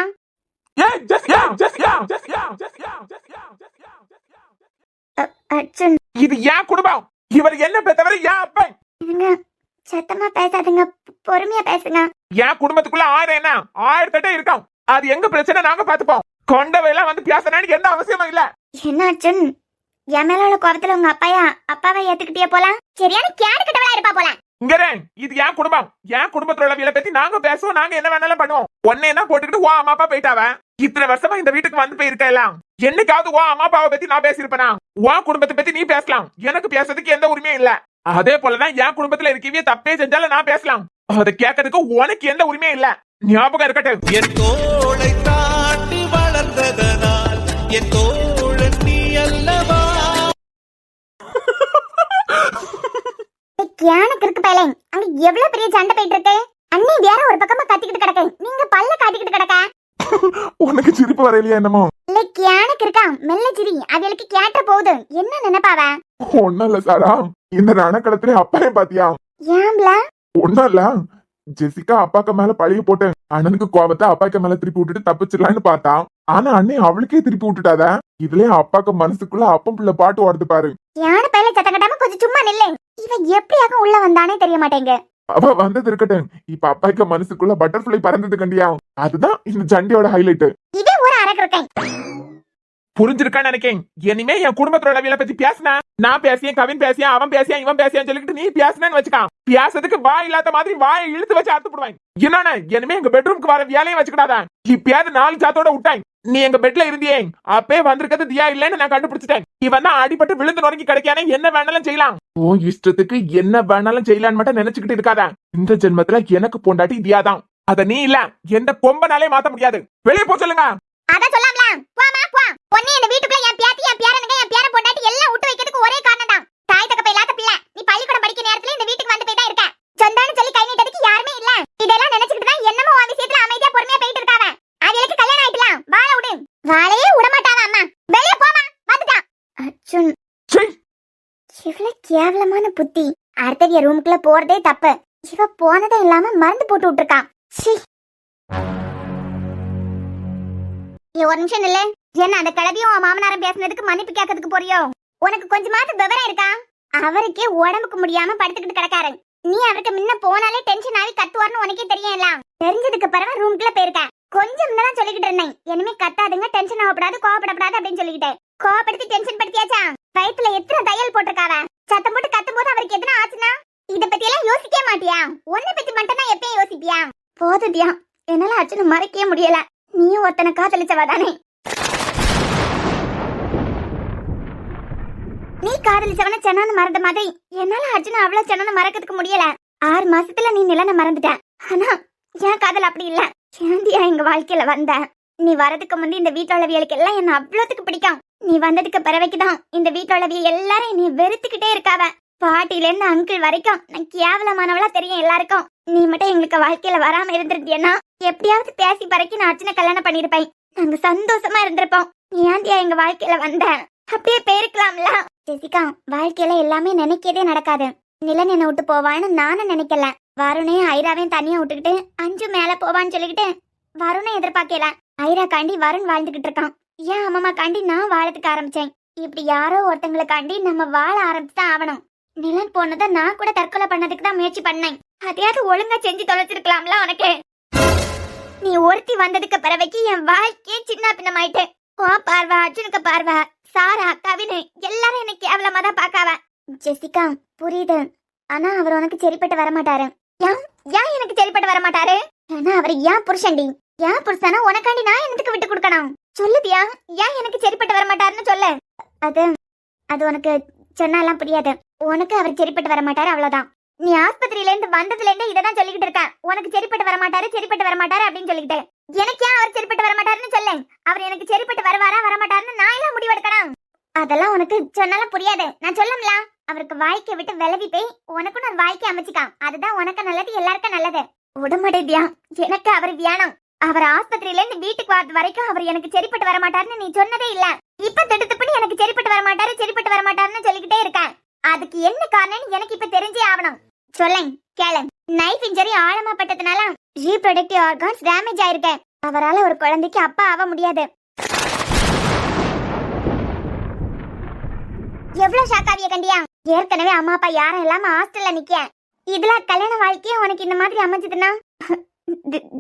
அர்ஜுன் இது ஏன் குடும்பம்? இவர் என்ன பெத்தவர்? ஏன் அப்பன்? இதுங்க சத்தமா பேசாதுங்க, பொறுமையா பேசுங்க. என் குடும்பத்துக்குள்ள 1008 இருக்கான். அது எங்க பிரச்சனை நாங்க பாத்துப்போம். கொண்டவையெல்லாம் வந்து பேசணும்னு எந்த அவசியமும் இல்ல. என்ன அர்ஜுன், என் மேல உள்ள கோபத்துல உங்க அப்பாவை ஏத்துக்கிட்டே போலாம்? சரியான கேடு கட்டவளா இருப்பா போல. இது என் குடும்பம். என் குடும்பத்துல உள்ளவங்களை பத்தி நாங்க பேசுவோம். நாங்க என்ன வேணாலும் பண்ணுவோம். உன்னை என்ன போட்டுக்கிட்டு உன் அம்மா அப்பா போயிட்டாவ. இத்தனை வருஷமா இந்த வீட்டுக்கு வந்து போயிருக்கலாம். என்னைக்காவது உன் அம்மா அப்பாவை பத்தி நான் பேசியிருப்பேனா? உன் குடும்பத்தை பத்தி நீ பேசலாம். எனக்கு பேசுறதுக்கு எந்த உரிமையும் இல்ல. அதே போலதான் என் குடும்பத்துல இருக்கவே தப்பே செஞ்சாலும் நான் பேசலாம். அதை கேட்கறதுக்கு உனக்கு எந்த உரிமையும் இல்ல. ஞாபகம் இருக்கட்டும். என் தோளை தாண்டி வளர்ந்ததனால் என் தோழன் நீ அல்லவா? எனக்கு இருக்கு பையலே, அங்க எவ்வளவு பெரிய சண்டை போயிட்டு இருக்கு. அண்ணி வேற ஒரு பக்கமா கத்திக்கிட்டு கிடக்கு, நீங்க பல்ல காட்டிக்கிட்டு கிடக்க. உனக்கு சிரிப்பு வரையிலையா என்னமோ? இல்ல கேனுக்கு இருக்கா, மெல்ல சிரி. அவளுக்கு கேட்ட போகுது. என்ன நினைப்பாவ? ஒன்னும் இல்ல சாரா, இந்த ரணக்கடத்துல அப்பாவே பாத்தியா? ஏம்ல? ஒன்னும் இல்ல, ஜெசிகா அப்பாக்கு மேல பழிய போட்டு அண்ணனுக்கு கோபத்தை அப்பாக்கு மேல திருப்பி விட்டுட்டு தப்பிச்சிடலான்னு பார்த்தா. ஆனா அண்ணே அவளுக்கே திருப்பி விட்டுட்டாத. இதுலயே அப்பாக்கு மனசுக்குள்ள அப்பம் பிள்ளை பாட்டு ஓடுது பாரு. யானை பையில சத்தம் கட்டாம கொஞ்சம் சும்மா நில்லு. இவன் எப்படியாக உள்ள வந்தானே தெரிய மாட்டேங்க. அவ வந்தது இருக்கட்டும், இப்ப அப்பாக்கு மனசுக்குள்ள பட்டர்ஃபிளை பறந்தது கண்டியா? அதுதான் இந்த சண்டையோட ஹைலைட். இதே ஒரு அரக்கை புரிஞ்சிருக்கான்னு நினைக்கேன். இனிமே என் குடும்பத்தோட அளவில பத்தி பேசினா, நான் பேசியேன், கவின் பேசியா, அவன் பேசியா, இவன் பேசியான்னு சொல்லிட்டு நீ பேசினேன்னு வச்சுக்கான். பேசுறதுக்கு வாய் இல்லாத மாதிரி வாயை இழுத்து வச்சு அறுத்து போடுவாங்க. என்னன்னா இனிமே எங்க பெட்ரூம்க்கு வர வேலையும் வச்சுக்கிடாத. இப்பயாவது 4 சாத்தோட விட்டாங்க. நீ எங்க பெட்ல இருந்தியே, அப்பே வந்திருக்கிறது தியா இல்லன்னு நான் கண்டுபிடிச்சிட்டேன். இவன் தான் அடிபட்டு விழுந்து நொறுங்கி கிடைக்கானே, என்ன வேணாலும் செய்யலாம். ஓ இஷ்டத்துக்கு என்ன வேணாலும் செய்யலான்னு மட்டும் நினைச்சுக்கிட்டு இருக்காத. இந்த ஜென்மத்துல எனக்கு பொண்டாட்டி தியா தான். அத நீ இல்ல எந்த கொம்பனாலே மாத்த முடியாது. வெளியே போ சொல்லுங்க. அதான் சொல்லாம்ல, போமா போ. பொண்ணு இந்த வீட்டுக்குள்ள என் பேத்தி, என் பேரனுங்க, என் பேர பொண்டாட்டி எல்லாம் விட்டு வைக்கிறதுக்கு ஒரே காரணம் தான். தாய் தகப்ப இல்லாத பிள்ளை. நீ பள்ளிக்கூடம் படிக்கிற நேரத்துல இந்த வீட்டுக்கு வந்து போய் தான் இருக்க. சொந்தான்னு சொல்லி கை நீட்டதுக்கு யாருமே இல்ல. இதெல்லாம் நினைச்சுக்கிட்டு தான் என்னமோ உன் விஷயத்துல அமைதியா பொறுமையா போயிட்டு இருக்காவ. அவளுக்கு கல்யாணம் ஆயிட்டலாம், வாழ விடு. வாழையே விட மாட்டாவ அம்மா. வெளியே போமா, வந்துட்டான். அர்ஜுன் இவ்வளவு கேவலமான புத்தி. அடுத்தவிய ரூமுக்குள்ள போறதே தப்பு. இவ போனதே இல்லாம மருந்து போட்டு விட்டுருக்கான். ஒரு நிமிஷம் இல்ல, என்ன அந்த கிழவியும் மாமனாரம் பேசுனதுக்கு மன்னிப்பு கேட்கறதுக்கு போறியோ? உனக்கு கொஞ்சமாவது விவரம் இருக்கா? அவருக்கே உடம்புக்கு முடியாம படுத்துக்கிட்டு கிடக்காரு. நீ அவருக்கு முன்ன போனாலே டென்ஷன் ஆகி கத்துவார்னு உனக்கே தெரியும்ல. தெரிஞ்சதுக்கு பிறகு ரூம்குள்ள போயிருக்க. கொஞ்சம் தான் சொல்லிக்கிட்டு இருந்தேன், இனிமே கத்தாதுங்க, டென்ஷன் ஆகப்படாது, கோவப்படப்படாது அப்படின்னு சொல்லிக்கிட்டேன். கோவப்படுத்தி டென்ஷன் படுத்தியாச்சா? வயித்துல எத்தனை தையல் போட்டிருக்காவ. சத்தம் போட்டு கத்தும் போது அவருக்கு எத்தனை ஆச்சுன்னா இத பத்தி எல்லாம் யோசிக்கவே மாட்டியா? ஒன்ன பத்தி மட்டும் தான் எப்பயும் யோசிப்பியா? போதுதியா, என்னால அர்ஜுன மறைக்கவே முடியல. நீயும் ஒருத்தனை காதலிச்சவா தானே? நீ காதலிச்சவன சென்னான்னு மறந்த மாதிரி என்னால அர்ஜுன அவ்வளவு சென்னான்னு மறக்கிறதுக்கு முடியல. 6 மாசத்துல நீ நிலனை மறந்துட்ட. ஆனா என் காதல் அப்படி இல்ல. ஏந்தியா எங்க வாழ்க்கையில வந்த? நீ வரதுக்கு முந்தி இந்த வீட்டுல உள்ளவியலுக்கு எல்லாம் என்ன அவ்வளவுக்கு பிடிக்கும். நீ வந்ததுக்கு பிறவைக்குதான் இந்த வீட்டுல உள்ளவிய எல்லாரும் நீ வெறுத்துக்கிட்டே இருக்காவ. பாட்டில இருந்து அங்கிள் வரைக்கும் நான் கேவலமானவளா தெரியும் எல்லாருக்கும். நீ மட்டும் எங்களுக்கு வாழ்க்கையில வராம இருந்திருந்தியன்னா எப்படியாவது பேசி பறக்கி நான் அர்ஜுன கல்யாணம் பண்ணிருப்பேன். நாங்க சந்தோஷமா இருந்திருப்போம். நீ ஏந்தியா எங்க வாழ்க்கையில வந்த? அப்படியே போயிருக்கலாம்ல. ஜெசிகா, வாழ்க்கையில எல்லாமே நினைக்கதே நடக்காது. நிலன் என்ன விட்டு போவான்னு நானும் நினைக்கல. வருணையும் ஐராவையும் தனியா விட்டுக்கிட்டு அஞ்சு மேல போவான்னு சொல்லிக்கிட்டு வருணை எதிர்பார்க்கல. ஐரா காண்டி வருண் வாழ்ந்துகிட்டு இருக்கான். ஏன் அம்மா காண்டி நான் வாழத்துக்கு ஆரம்பிச்சேன். இப்படி யாரோ ஒருத்தங்களுக்காண்டி நம்ம வாழ ஆரம்பிச்சுதான் ஆகணும். நிலன் போனதை நான் கூட தற்கொலை பண்ணதுக்கு தான் முயற்சி பண்ணேன். அதையாவது ஒழுங்கா செஞ்சு தொலைச்சிருக்கலாம்ல உனக்கு. நீ ஒருத்தி வந்ததுக்கு பிறவைக்கு என் வாழ்க்கையே சின்ன பின்னமாயிட்டு. ஓ பார்வா, அர்ஜுனுக்கு பார்வா, சாரா, கவினு எல்லாரும் எனக்கு கேவலமா தான் பாக்காவ. ஜெசிகா, புரியுது. ஆனா அவர் உனக்கு சரிப்பட்டு வரமாட்டாரு. ஏன் எனக்கு சரிப்பட்டு வரமாட்டாரு? ஏன்னா அவர் ஏன் புருஷன்டி. ஏன் புருஷனா உனக்காண்டி நான் என்னத்துக்கு விட்டு கொடுக்கணும்? சொல்லுதியா, ஏன் எனக்கு சரிப்பட்டு வரமாட்டாருன்னு சொல்லு. அது உனக்கு சொன்னாலாம் புரியாது. உனக்கு அவர் சரிப்பட்டு வரமாட்டாரு, அவ்வளவுதான். நீ ஆஸ்பத்திரியில இருந்து வந்ததுல இருந்து இததான் சொல்லிக்கிட்டு இருக்க. உனக்கு சரிப்பட்டு வரமாட்டாரு, சரிப்பட்டு வரமாட்டாரு அப்படின்னு சொல்லிக்கிட்டு. எனக்கு ஏன் அவர் சரிப்பட்டு வரமாட்டாருன்னு சொல்ல. அவர் எனக்கு சரிப்பட்டு வருவாரா வரமாட்டாருன்னு நான் எல்லாம் முடிவெடுக்கணும். அதெல்லாம் உனக்கு சொன்னாலும் புரியாது. நான் சொல்லம்ல, அவருக்கு வாழ்க்கை விட்டு விலகி போய் உனக்கும் நான் வாழ்க்கை அமைச்சுக்கான். அதுதான் உனக்கு நல்லது, எல்லாருக்கும் நல்லது. உடம்படையா, எனக்கு அவர் வேணும். அவர் ஆஸ்பத்திரியில இருந்து வீட்டுக்கு வரது வரைக்கும் அவர் எனக்கு சரிப்பட்டு வரமாட்டாருன்னு நீ சொன்னதே இல்ல. இப்ப திடுத்துப்படி எனக்கு சரிப்பட்டு வரமாட்டாரு, சரிப்பட்டு வரமாட்டாருன்னு சொல்லிக்கிட்டே இருக்கேன். அதுக்கு என்ன காரணம் எனக்கு இப்ப தெரிஞ்சே ஆகணும். சொல்லேன் கேளு. நைஃப் இன்ஜரி ஆழமா பட்டதுனால ரீப்ரொடக்டிவ் ஆர்கான்ஸ் டேமேஜ் ஆயிருக்கு. அவரால ஒரு குழந்தைக்கு அப்பா ஆக முடியாது. எவ்வளவு ஷாக்காவிய கண்டியா? ஏற்கனவே அம்மா அப்பா யாரும் இல்லாம ஹாஸ்டல்ல நிக்க. இதுல கல்யாண வாழ்க்கையே உனக்கு இந்த மாதிரி அமைஞ்சதுன்னா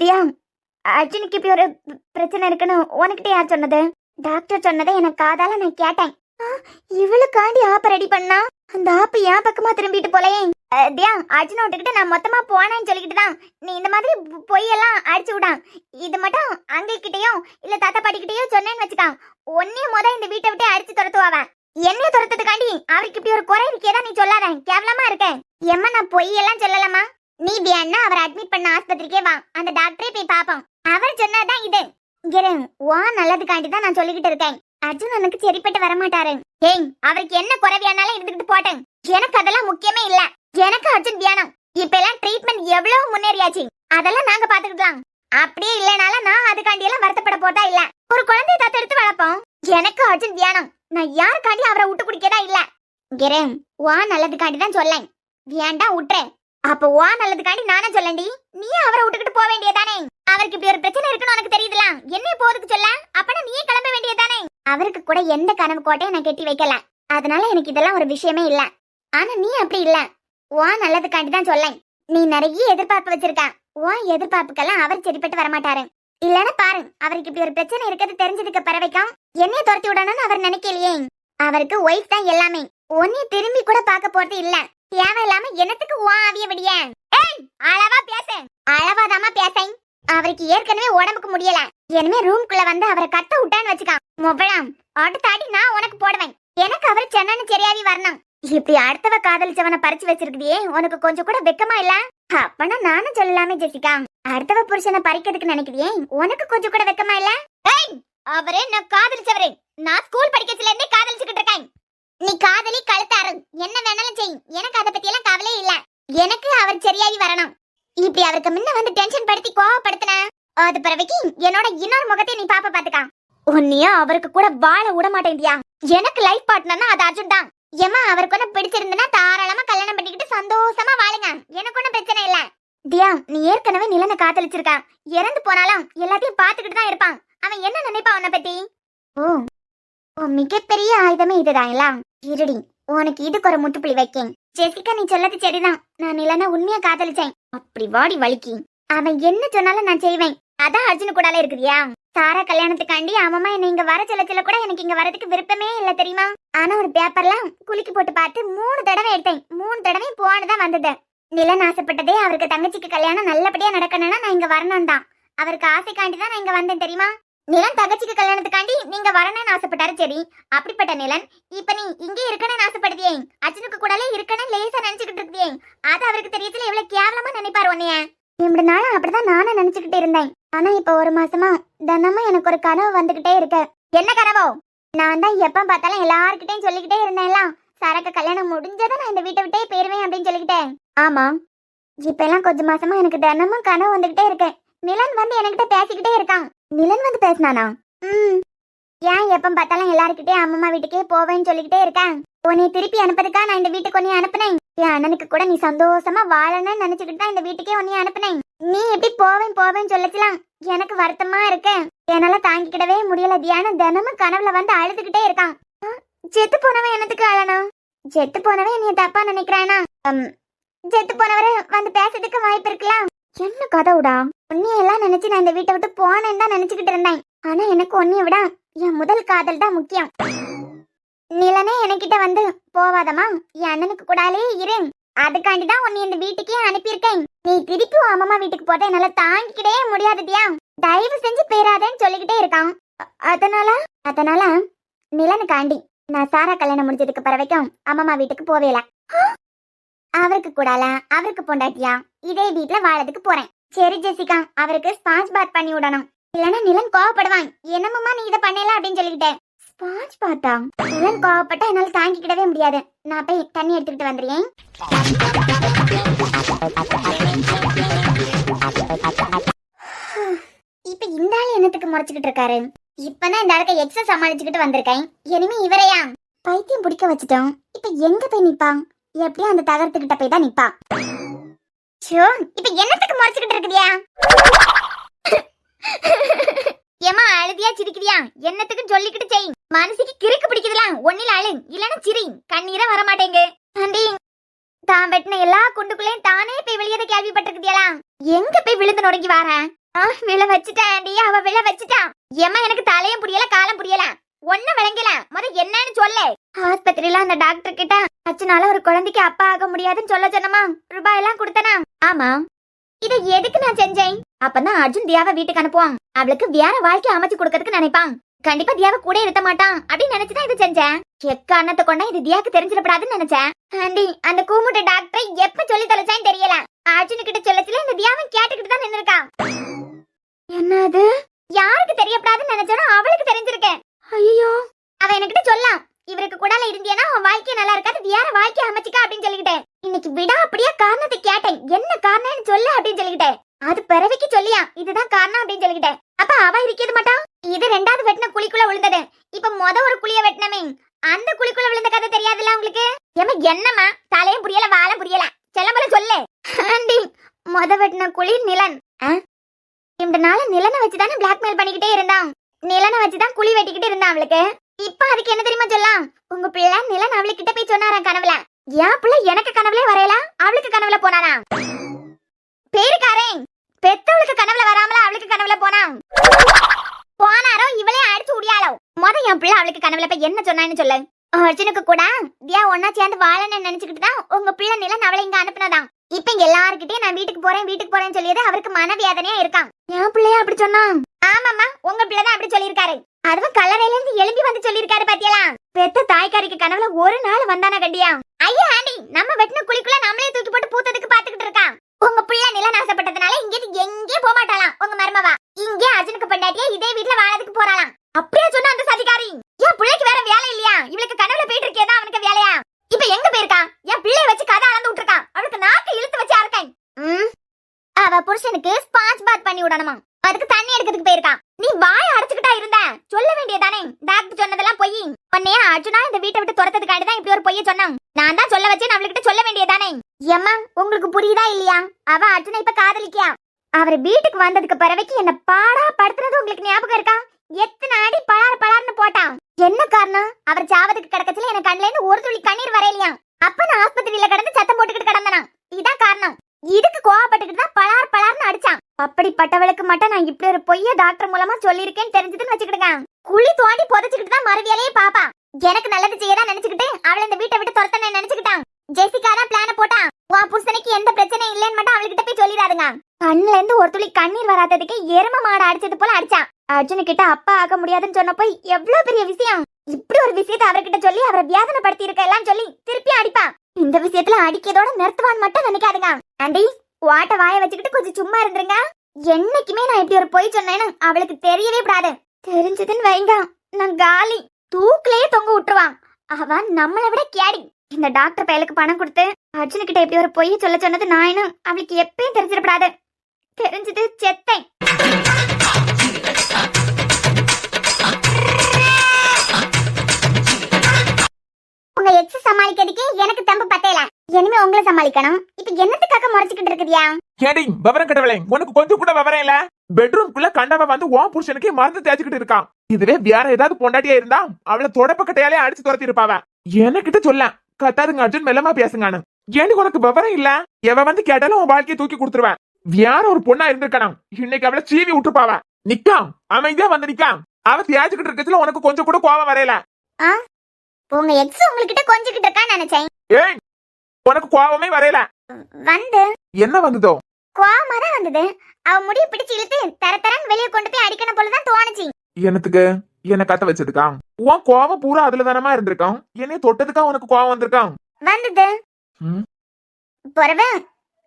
தியா, அர்ஜுனுக்கு இப்படி ஒரு பிரச்சனை இருக்குன்னு உனக்கிட்ட யார் சொன்னது? டாக்டர் சொன்னதை எனக்கு காதால நான் கேட்டேன். இவளுக்காண்டி ஆப்ப ரெடி பண்ணா அந்த ஆப்பு என் பக்கமா திரும்பிட்டு போலையே. தியா, அர்ஜுன விட்டுக்கிட்டு நான் மொத்தமா போனேன்னு சொல்லிக்கிட்டு தான் நீ இந்த மாதிரி பொய்யெல்லாம் அடிச்சு விடான். இது மட்டும் அங்கிள்கிட்டயும் இல்ல தாத்தா பாட்டி கிட்டயும் சொன்னேன்னு வச்சுக்கான். ஒன்னையும் இந்த வீட்டை விட்டு அடிச்சு துரத்துவாவ. என்னைய துரத்துறதுக்காண்டி அவருக்கு இப்படி ஒரு குறை இருக்கேதான் நீ சொல்லாத. கேவலமா இருக்கேன். எம்மா, நான் பொய்யெல்லாம் சொல்லலாமா? நீ வேணா அவரை அட்மிட் பண்ண ஆஸ்பத்திரிக்கே வா, அந்த டாக்டரே போய் பாப்போம். அவர் சொன்னதான் இது. நல்லதுக்காண்டி தான் நான் சொல்லிக்கிட்டு இருக்கேன். அர்ஜுன் எனக்கு சரிப்பட்டு வரமாட்டாரு. ஏய், அவருக்கு என்ன குறைவியானாலும் இருந்துகிட்டு போட்டேன். எனக்கு அதெல்லாம் முக்கியமே இல்ல. எனக்கு அர்ஜுன் வேணும். இப்ப எல்லாம் ட்ரீட்மெண்ட் எவ்வளவு முன்னேறியாச்சு. அதெல்லாம் நாங்க பாத்துக்கலாம். அப்படியே இல்லனால நான் அதுக்காண்டி எல்லாம் வருத்தப்பட போட்டா இல்ல. ஒரு குழந்தைய தத்தெடுத்து வளர்ப்போம். எனக்கு அர்ஜுன் வேணும். நான் யாருக்காண்டி அவரை விட்டு குடிக்கதா இல்ல. நல்லதுக்காண்டி தான் சொல்லேன். வேண்டாம் விட்டுறேன். அப்ப நல்லதுக்காண்டி நானே சொல்லண்டி. நீ அவரை விட்டுக்கிட்டு போக வேண்டியதானே? அவருக்கு இப்படி ஒரு பிரச்சனை இருக்குன்னு உனக்கு தெரியுதுல. என்ன போறதுக்கு சொல்ல? அப்பனா நீயே கிளம்ப வேண்டியதானே? அவருக்கு கூட எந்த கனவு கோட்டையும் நான் கட்டி வைக்கல. அதனால எனக்கு இதெல்லாம் ஒரு விஷயமே இல்ல. ஆனா நீ அப்படி இல்ல. நல்லதுக்காண்டி தான் சொல்லேன். நீ நிறைய எதிர்பார்ப்பு வச்சிருக்க. எதிர்பார்ப்புக்கெல்லாம் அவர் சரிப்பட்டு வரமாட்டாரு. இல்லன்னா பாரு, அவருக்கு இப்படி ஒரு பிரச்சனை இருக்கிறது தெரிஞ்சதுக்கு பிறவைக்கும் என்னைய துரத்தி விடணும்னு அவர் நினைக்கலையே. அவருக்கு ஒய்ஃப் தான் எல்லாமே. உன்னைய திரும்பி கூட பார்க்க போறது இல்ல. தேவையில்லாம என்னத்துக்கு ஆவிய விடிய? அளவா பேச. அளவாதாமா பேசேன். அவருக்கு ஏற்கனவே உடம்புக்கு முடியல. இனிமே ரூம்குள்ள வந்து அவரை கட்ட விட்டான்னு வச்சுக்கான். மொபலாம் அடுத்தாடி நான் உனக்கு போடுவேன். எனக்கு அவர் சென்னன்னு சரியாவி வரணும். இப்படி அடுத்தவ காதலிச்சவனை பறிச்சு வச்சிருக்குதியே, உனக்கு கொஞ்சம் கூட வெக்கமா இல்ல? அப்பனா நானும் சொல்லலாமே ஜெசிகா. அடுத்தவ புருஷனை பறிக்கிறதுக்கு நினைக்கிறியே, உனக்கு கொஞ்சம் கூட வெக்கமா இல்ல? அவரே நான் காதலிச்சவரே. நான் ஸ்கூல் படிக்கச்சுல இருந்தே காதலிச்சுக்கிட்டு இருக்கேன். நீ காதலி கழுத்தாரு, என்ன வேணாலும் செய். எனக்கு அதை பத்தி எல்லாம் கவலை இல்ல. எனக்கு அவர் சரியாகி வரணும். இப்படி அவருக்கு முன்ன வந்து டென்ஷன் படுத்தி கோவப்படுத்தின அது பிறவைக்கு என்னோட இன்னொரு முகத்தை நீ பாப்ப பாத்துக்கா. உன்னையா அவருக்கு கூட வாழ விட மாட்டேன்டியா. எனக்கு லைஃப் பார்ட்னர்னா அது அர்ஜுன் தான். ஏமா அவருக்கு ஒண்ணு பிடிச்சிருந்தனா தாராளமா கல்யாணம் பண்ணிக்கிட்டு சந்தோஷமா வாழுங்க. எனக்கு ஒண்ணும் பிரச்சனை இல்ல. தியா, நீ ஏற்கனவே நிலனை காதலிச்சிருக்கா. இறந்து போனாலும் எல்லாத்தையும் பாத்துக்கிட்டு தான் இருப்பான். அவன் என்ன நினைப்பா உன்னை பத்தி? ஓ, மிகப்பெரிய ஆயுதமே இதுதான். இருடி, உனக்கு இதுக்கு ஒரு முட்டுப்புள்ளி வைக்கேன். ஜெசிகா, நீ சொல்லது சரிதான். நான் நிலனை உண்மையா காதலிச்சேன். அப்படி வாடி வலிக்கி. அவன் என்ன சொன்னாலும் நான் செய்வேன். அதான் அர்ஜுன் கூடால இருக்குதியா. சாரா கல்யாணத்துக்காண்டி அம்மா என்ன இங்க வர சொல்ல கூட எனக்கு இங்க வரதுக்கு விருப்பமே இல்ல தெரியுமா. ஆனா ஒரு பேப்பர்ல குலுக்கி போட்டு பார்த்து 3 தடவை எடுத்தேன். 3 தடவை போனதான் வந்தது. நிலன் ஆசைப்பட்டதே அவருக்கு தங்கச்சிக்கு கல்யாணம் நல்லபடியா நடக்கணும்னா நான் இங்க வரணும் தான். அவருக்கு ஆசைக்காண்டி தான் நான் இங்க வந்தேன் தெரியுமா. நிலன் தங்கச்சிக்கு கல்யாணத்துக்காண்டி நீங்க வரணும்னு ஆசைப்பட்டாரு, சரி. அப்படிப்பட்ட நிலன் இப்ப நீ இங்கே இருக்கணும்னு ஆசைப்படுதியே. அர்ஜுனுக்கு கூடலே இருக்கணும்னு லேசா நினைச்சுக்கிட்டு இருக்கியே. அது அவருக்கு தெரியல எவ்வளவு கேவலமா நினைப்பாரு உன்னைய. இப்படி நாளும் அப்படிதான் நானும் நினைச்சுக்கிட்டு இருந்தேன். ஆனா இப்ப 1 மாசமா தினமும் எனக்கு ஒரு கனவு வந்துகிட்டே இருக்கு. என்ன கனவோ? நான் தான் எப்ப பார்த்தாலும் எல்லார்கிட்டையும் சொல்லிக்கிட்டே இருந்தேன்ல, சரக்கு கல்யாணம் முடிஞ்சதான் நான் இந்த வீட்டை விட்டே போயிருவேன் அப்படின்னு சொல்லிக்கிட்டேன். ஆமா, இப்ப எல்லாம் கொஞ்ச மாசமா எனக்கு தினமும் கனவு வந்துகிட்டே இருக்கு. நிலன் வந்து என்கிட்ட பேசிக்கிட்டே இருக்கான். நிலன் வந்து பேசினானா? ஏன் எப்ப பார்த்தாலும் எல்லாருக்கிட்டே அம்மா வீட்டுக்கே போவேன்னு சொல்லிக்கிட்டே இருக்கேன். உன்னை திருப்பி அனுப்பதுக்கா நான் இந்த வீட்டுக்கு உன்னை அனுப்புனேன். என் அண்ணனுக்கு கூட நீ சந்தோஷமா வாழணும்னு நினைச்சுக்கிட்டு தான் இந்த வீட்டுக்கே உன்னை அனுப்புனேன். நீ எப்படி போவேன்னு சொல்லலாம். எனக்கு வருத்தமா இருக்கு. என்னால தாங்கிக்கிடவே முடியல. தியானம் தினமும் கனவுல வந்து அழுதுகிட்டே இருக்கான். செத்து போனவன் என்னத்துக்கு அழணும்? செத்து போனவன் என்னைய தப்பா நினைக்கிறானா? செத்து போனவரை வந்து பேசுறதுக்கு வாய்ப்பு இருக்கலாம். என்ன கதவுடா? உன்னையெல்லாம் நினைச்சு நான் இந்த வீட்டை விட்டு போனேன்னு தான் நினைச்சுக்கிட்டு இருந்தேன். ஆனா எனக்கு உன்னைய விட என் முதல் காதல் தான் முக்கியம். நிலனே என்கிட்ட வந்து போவாதமா, என் அண்ணனுக்கு கூடாலே இரு. அதுக்காண்டிதான் உன்னை இந்த வீட்டுக்கே அனுப்பியிருக்கேன். நீ திருப்பி அம்மா வீட்டுக்கு போட்ட என்னால தாங்கிக்கிட்டே முடியாதுதியா. தயவு செஞ்சு பேராதேன்னு சொல்லிக்கிட்டே இருக்கான். அதனால நிலனுக்காண்டி நான் சாரா கல்யாணம் முடிஞ்சதுக்கு பிறவைக்கும் அம்மா வீட்டுக்கு போவேல. அவருக்கு கூடால அவருக்கு பொண்டாட்டியா இதே வீட்டுல வாழறதுக்கு போறேன். சரி ஜெசிகா, அவருக்கு ஸ்பாஞ்ச் பாத் பண்ணி விடணும். இல்லன்னா நிலன் கோவப்படுவான். என்னம்மா நீ இதை பண்ணல அப்படின்னு சொல்லிக்கிட்டேன். ஸ்பாஞ்ச் பாத்தா? நிலன் கோவப்பட்டா என்னால தாங்கிக்கிடவே முடியாது. நான் போய் தண்ணி எடுத்துக்கிட்டு வந்துடுறேன். இப்ப இந்த ஆள் என்னத்துக்கு முறைச்சுக்கிட்டு இருக்காரு? இப்பதான் இந்த ஆளுக்கு எக்ஸ சமாளிச்சுக்கிட்டு வந்திருக்கேன். இனிமே இவரையா பைத்தியம் பிடிக்க வச்சுட்டோம். இப்ப எங்க போய் நிப்பான்? எப்படியும் அந்த தகரத்துக்கிட்ட போய் தான் நிப்பா. இப்ப என்னத்துக்கு முறைச்சுக்கிட்டு இருக்குதியா? ஏமா அழுதியா சிரிக்கிறியா? என்னத்துக்கு சொல்லிக்கிட்டு செய். மனசுக்கு கிறுக்கு பிடிக்குதுலாம். ஒன்னில அழு, இல்லன்னா சிரி. கண்ணீரே வர மாட்டேங்க. ஆண்டி, தான் வெட்டின எல்லா குண்டுக்குள்ளேயும் தானே போய் வெளியேற கேள்விப்பட்டிருக்குதியா? எங்க போய் விழுந்து நொறுங்கி வார? விழ வச்சுட்டேன் ஆண்டி, அவ விழ வச்சுட்டான். ஏமா எனக்கு தலையும் புரியல காலம் புரியல. ஒன்னும் விளங்கல. என்னன்னு சொல்லு. ஆஸ்பத்திரியில அந்த டாக்டர் கிட்ட அச்சனால ஒரு குழந்தைக்கு அப்பா ஆக முடியாதுன்னு சொன்னமா ரூபாய் எல்லாம் கொடுத்தனா? ஆமா. இதை எதுக்கு நான் செஞ்சேன்? அப்பதான் அர்ஜுன் தியாவை வீட்டுக்கு அனுப்புவான். அவளுக்கு வேற வாழ்க்கை அமைச்சு கொடுக்கறதுக்கு நினைப்பான். கண்டிப்பா தியாவை கூட இருத்த மாட்டான் அப்படின்னு நினைச்சுதான் இது செஞ்சேன். எக்க அண்ணத்தை கொண்டா இது தியாக்கு தெரிஞ்சிடப்படாதுன்னு நினைச்சேன். ஆண்டி, அந்த கூமுட்ட டாக்டரை எப்ப சொல்லி தொலைச்சான்னு தெரியல. அர்ஜுன் கிட்ட சொல்லச்சுல இந்த தியாவை கேட்டுக்கிட்டு தான் நின்னுருக்கான். என்னது? யாருக்கு தெரியப்படாதுன்னு நினைச்சானோ அவளுக்கு தெரிஞ்சிருக்கேன். ஐயோ, அவ என்கிட்ட சொல்லலாம். இவருக்கு கூடால இருந்தியனா உன் வாழ்க்கை நல்லா இருக்காது, வேற வாழ்க்கை அமைச்சிக்கா அப்படின்னு சொல்லிக்கிட்டேன். இன்னைக்கு விடா அப்படியே காரணத்தை கேட்டேன். என்ன காரணம்னு சொல்லு அப்படின்னு சொல்லிக்கிட்டேன். அது பிறவிக்கு சொல்லியா இதுதான் காரணம் அப்படின்னு சொல்லிக்கிட்டேன். அப்ப அவ இருக்கிறது மாட்டான். இது 2வது வெட்டின குழிக்குள்ள விழுந்தது. இப்ப ஒரு குழிய வெட்டினமே அந்த குழிக்குள்ள விழுந்த கதை தெரியாதுல்ல உங்களுக்கு? என்னம்மா தலையும் புரியல வாழம் புரியல. செல்லம்பல சொல்லு. ஆண்டி, வெட்டின குழி நிலன். இந்த நாள நிலனை வச்சுதானே பிளாக்மெயில் பண்ணிக்கிட்டே இருந்தான். நிலனை வச்சுதான் குழி வெட்டிக்கிட்டு இருந்தான் அவளுக்கு. இப்ப அதுக்கு என்ன தெரியுமா சொல்லலாம்? உங்க பிள்ளை நிலன் அவளுக்கிட்ட போய் சொன்னாராம் கனவுல. என் பிள்ளை எனக்கு கனவுலே வரையல, அவளுக்கு கனவுல போனானா? பேருக்காரே, பெத்தவளுக்கு கனவுல வராமல அவளுக்கு கனவுல போனாரோ இவளே அடிச்சு உடியாலோ. என் பிள்ளை அவளுக்கு கனவுல போய் என்ன சொன்னான்னு சொல்லு. அர்ஜுனுக்கு கூட தியா ஒன்னா சேர்ந்து வாழன்னு நினைச்சுக்கிட்டு தான் உங்க பிள்ளை நிலன் அவளை இங்க அனுப்புனதான். இப்ப எல்லாருக்கிட்டே நான் வீட்டுக்கு போறேன்னு சொல்லியது அவருக்கு மனவேதனையா இருக்கான். என் பிள்ளையா அப்படி சொன்னான்? ஆமாமா, உங்க பிள்ளைதான் அப்படி சொல்லியிருக்காரு. அதுவும் கல்லறையில இருந்து எழும்பி வந்து சொல்லியிருக்காரு பாத்தியலா? பெத்த தாய்க்காரிக்கு கனவுல ஒரு நாள் வந்தானா கண்டியா? ஐயா ஆண்டி, நம்ம வெட்டின குழிக்குள்ள நம்மளே தூக்கி போட்டு பூத்ததுக்கு பாத்துக்கிட்டு இருக்கான். உங்க பிள்ளை நிலன் ஆசைப்பட்டதுனால இங்க எங்கே போக மாட்டாளாம். உங்க மருமவா இங்கே அர்ஜுனுக்கு பொண்டாட்டியா இதே வீட்டுல வாழறதுக்கு போறாளாம். அப்படியே சொன்ன அந்த சதிகாரி. என் பிள்ளைக்கு வேற வேலை இல்லையா? இவளுக்கு கனவுல போயிட்டு இருக்கேதான் அவனுக்கு வேலையா? இப்ப எங்க போயிருக்கான்? என் பிள்ளைய வச்சு கதை அளந்து விட்டுருக்கான். அவளுக்கு நாக்கு இழுத்து வச்சு அறுக்கேன். அவ புருஷனுக்கு ஸ்பாஞ்ச் பாத் பண்ணி விடணுமா, அதுக்கு தண்ணி எடுக்கிறதுக்கு போயிருக்கான். நீ வாய அடைச்சுக்கிட்டா இருந்த சொல்ல வேண்டியதானே? டாக்டர் சொன்னதெல்லாம் பொய். உன்னையா அர்ஜுனா இந்த வீட்டை விட்டு துரத்ததுக்காண்டி தான் இப்படி ஒரு பொய்ய சொன்னான். நான் தான் சொல்ல வச்சேன், அவளுக்கிட்ட சொல்ல வேண்டியதானே? ஏம்மா, உங்களுக்கு புரியுதா இல்லையா? அவ அர்ஜுனை இப்ப காதலிக்கியா. அவர் வீட்டுக்கு வந்ததுக்கு பிறவைக்கு என்ன பாடா படுத்துறது உங்களுக்கு ஞாபகம் இருக்கா? எத்தனை அடி பலார் பலார்னு போட்டான். என்ன காரணம்? அவர் சாவதுக்கு கிடக்கச்சுல எனக்கு கண்ணுல இருந்து ஒரு துளி கண்ணீர் வரையலையா? அப்ப நான் ஆஸ்பத்திரியில கிடந்து சத்தம் போட்டுக்கிட்டு கிடந்தனா? இதான் காரணம். இதுக்கு கோவப்பட்டுக்கிட்டு தான் பலார் பலார்னு அடிச்சான். அப்படிப்பட்டவளுக்கு மட்டும் நான் இப்படி ஒரு பொய்ய டாக்டர் மூலமா சொல்லியிருக்கேன்னு தெரிஞ்சதுன்னு வச்சுக்கிடுங்க, குழி தோண்டி புதைச்சுக்கிட்டு தான் மறுவியாலேயே பாப்பா. எனக்கு நல்லது செய்யதான் நினைச்சுக்கிட்டு அவளை இந்த வீட்டை விட்டு துரத்த நினைச்சுக்கிட்டான். ஜெசிகா தான் பிளான போட்டான். உன் புருஷனுக்கு எந்த பிரச்சனையும் இல்லைன்னு மட்டும் அவள்கிட்ட போய் சொல்லிடாதுங்க. கண்ணுல இருந்து ஒரு துளி கண்ணீர் வராததுக்கு எரும மாடு அடிச்சது போல அடிச்சான். அர்ஜுனு கிட்ட அப்பா ஆக முடியாதுன்னு சொன்னப்போ எவ்வளவு பெரிய விஷயம். இப்படி ஒரு விஷயத்தை அவர்கிட்ட சொல்லி அவரை வியாதனைப்படுத்தி இருக்க எல்லாம் சொல்லி திருப்பி அடிப்பான். இந்த விஷயத்துல அடிக்கதோட நிறுத்துவான்னு மட்டும் நினைக்காதுங்க. ஆண்டி, வாட்ட வாய வச்சுக்கிட்டு கொஞ்சம் சும்மா இருந்துருங்க. என்னைக்குமே நான் இப்படி ஒரு பொய் சொன்னேன்னு அவளுக்கு தெரியவே கூடாது. தெரிஞ்சதுன்னு வைங்க, நான் காலி. தூக்கிலேயே தொங்க விட்டுருவான். அவன் நம்மளை விட கேடி. இந்த டாக்டர் பயலுக்கு பணம் கொடுத்து அர்ஜுனு கிட்ட இப்படி ஒரு பொய்ய சொல்ல சொன்னது நாயின்னு அவளுக்கு எப்பயும் தெரிஞ்சிடப்படாது. தெரிஞ்சது செத்தேன். உங்க எக்ஸ் சமாளிக்கிறதுக்கே எனக்கு தம்பு பத்தேல. இனிமே உங்களை சமாளிக்கணும். இப்ப என்னத்துக்காக முறைச்சுக்கிட்டு இருக்குதியா? ஏடி விவரம் கட்டவளே, உனக்கு கொஞ்சம் கூட விவரம் இல்ல. பெட்ரூம்குள்ள கண்டவ வந்து உன் புருஷனுக்கு மருந்து தேய்ச்சிக்கிட்டு இருக்கான். இதுவே வேற ஏதாவது பொண்டாட்டியா இருந்தா அவளை தொடப்பக்கட்டையாலே அடிச்சு துரத்தி இருப்பாவ. என்கிட்ட சொல்ல கத்தாருங்க அர்ஜுன், மெல்லமா பேசுங்கானு. ஏண்டி உனக்கு விவரம் இல்ல? எவ வந்து கேட்டாலும் உன் வாழ்க்கையை தூக்கி கொடுத்துருவேன். வேற ஒரு பொண்ணா இருந்திருக்கணும், இன்னைக்கு அவளை சீவி விட்டுருப்பாவ. நிக்கான், அமைதியா வந்து நிக்கான். அவ தேய்ச்சிக்கிட்டு இருக்கச்சுல உனக்கு கொஞ்சம் கூட கோவம் வரையல. உங்க எக்ஸ் உங்ககிட்ட கொஞ்சிக்கிட்டு இருக்கான்னு நினைச்சேன். ஏய், உனக்கு கோவமே வரையல. வந்து என்ன வந்ததோ? கோவமா தான் வந்தது. அவ முடிய பிடிச்சு இழுத்து தர தரன்னு வெளியே கொண்டு போய் அடிக்கணும் போலதான் தோணுச்சு. என்னத்துக்கு? என்ன கத்த வச்சதுக்கா? உன் கோவம் பூரா அதுல தானமா இருந்திருக்கான். என்னைய தொட்டதுக்கா உனக்கு கோவம் வந்திருக்கான்? வந்தது. பொறவு,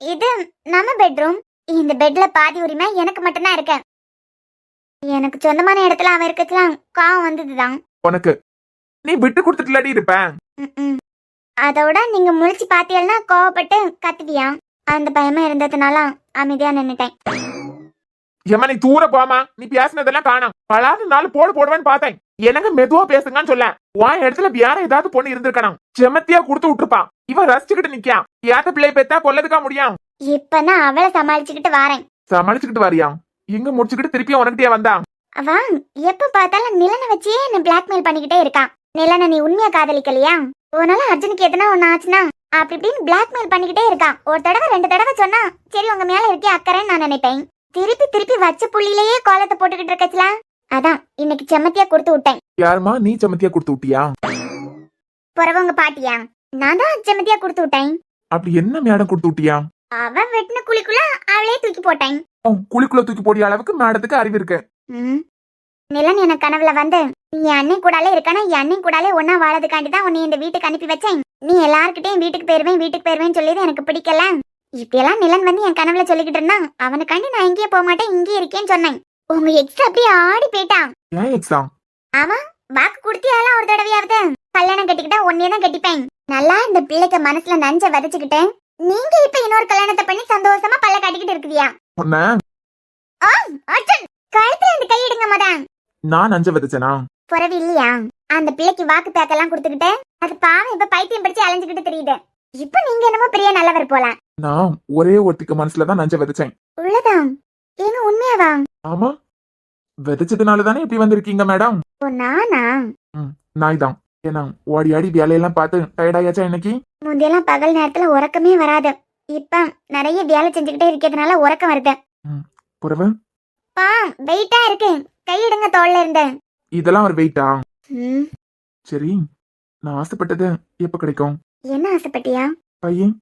இது நம்ம பெட்ரூம். இந்த பெட்ல பாதி உரிமை எனக்கு மட்டும்தான் இருக்கு. எனக்கு சொந்தமான இடத்துல அவ இருக்கச்சுலாம் கோவம் வந்ததுதான். உனக்கு நீ விட்டு கொடுத்துட்டுலாடி இருப்ப. அதோட நீங்க முழிச்சு பாத்தீங்கன்னா கோவப்பட்டு கத்துவியா? அந்த பயமா இருந்ததுனால அமைதியா நின்னுட்டேன். ஏமா நீ தூர போமா, நீ பேசினதெல்லாம் காணோம். பலாது நாலு போடுவேன்னு பார்த்தேன். எனக்கு மெதுவா பேசுங்கன்னு சொல்ல. உன் இடத்துல வேற ஏதாவது பொண்ணு இருந்திருக்கணும், செமத்தியா கொடுத்து விட்டுருப்பான். இவன் ரசிச்சுக்கிட்டு நிக்கான். ஏத்த பிள்ளை பெத்தா கொல்லதுக்கா முடியும். இப்ப நான் அவளை சமாளிச்சுக்கிட்டு வரேன். சமாளிச்சுக்கிட்டு வரியா? எங்க முடிச்சுக்கிட்டு திருப்பியும் உனக்கிட்டே வந்தான். அவன் எப்ப பார்த்தாலும் நிலனை வச்சே என்ன பிளாக்மெயில் பண்ணிக்கிட்டே இருக்கான். நிலனை நீ உண்மையா காதலிக்கலையா? உன்னால அர்ஜுனுக்கு எதனா ஒண்ணு ஆச்சுன்னா அப்படி இப்படின்னு பிளாக்மெயில் பண்ணிக்கிட்டே இருக்கான். ஒரு தடவை 2 தடவை சொன்னா சரி உங்க மேல இருக்கே அக்கறைன்னு நான் நினைப்பேன். திருப்பி திருப்பி வச்ச புள்ளிலேயே கோலத்தை போட்டுக்கிட்டு இருக்கச்சுல, அதான் இன்னைக்கு செமத்தியா கொடுத்து விட்டேன். யாருமா நீ செமத்தியா கொடுத்து விட்டியா? பிறவங்க பாட்டியா? நான் தான் செமத்தியா கொடுத்து விட்டேன். அப்படி என்ன மேடம் கொடுத்து விட்டியா? அவன் வெட்டின குழிக்குள்ள அவளே தூக்கி போட்டேன். குழிக்குள்ள தூக்கி போடிய அளவுக்கு மேடத்துக்கு அறிவு இருக்கு. நிலன் என கனவுல வந்து நீ அண்ணன் கூடாலே இருக்கானா, என் அண்ணன் கூடாலே ஒன்னா வாழறதுக்காண்டிதான் உன்னை இந்த வீட்டுக்கு அனுப்பி வச்சேன். நீ எல்லார்கிட்டையும் வீட்டுக்கு போயிருவேன் சொல்லியது எனக்கு பிடிக்கல. இப்படியெல்லாம் நிலன் வந்து என் கனவுல சொல்லிக்கிட்டு இருந்தான். அவனுக்காண்டி நான் இங்கேயே போக மாட்டேன், இங்கே இருக்கேன்னு சொன்னேன். உங்க எக்ஸ் அப்படியே ஆடி போயிட்டான். ஆமா, வாக்கு குடுத்தியாலாம் ஒரு தடவையாவது. கல்யாணம் கட்டிக்கிட்டா ஒன்னேதான் கட்டிப்பேன். நல்லா இந்த பிள்ளைக்கு மனசுல நஞ்ச விதைச்சுக்கிட்டேன். நீங்க இப்ப இன்னொரு கல்யாணத்தை பண்ணி சந்தோஷமா பல்ல காட்டிக்கிட்டு இருக்குதியா? கழுத்துல இந்த கையிடுங்க மதான். நான் நஞ்ச விதைச்சனா? புறவு இல்லையா? அந்த பிள்ளைக்கு வாக்கு பேக்கெல்லாம் கொடுத்துக்கிட்டு அது பாவம் இப்ப பைத்தியம் படிச்சு அலைஞ்சுக்கிட்டு தெரியுது. இப்ப நீங்க என்னமோ பெரிய நல்லவர் போல. நான் ஒரே ஒருத்திக்கு மனசுலதான் நஞ்ச விதைச்சேன். உள்ளதான்? ஏங்க உண்மையாவா? ஆமா, விதைச்சதுனாலதானே இப்படி வந்திருக்கீங்க மேடம். ஓ நானா? நாய் தான். ஏன்னா ஓடி ஆடி வேலையெல்லாம் பார்த்து டயர்டாயாச்சா இன்னைக்கு? முந்தையெல்லாம் பகல் நேரத்துல உறக்கமே வராது. இப்ப நிறைய வேலை செஞ்சுக்கிட்டே இருக்கிறதுனால உறக்கம் வருது. புறவு வெயிட்டா இருக்கு, கையிடுங்க தோல்ல இருந்து. இதெல்லாம் ஒரு வெயிட்டா? சரி, நான் ஆசைப்பட்டது எப்ப கிடைக்கும்? என்ன ஆசைப்பட்டியா? பையன்.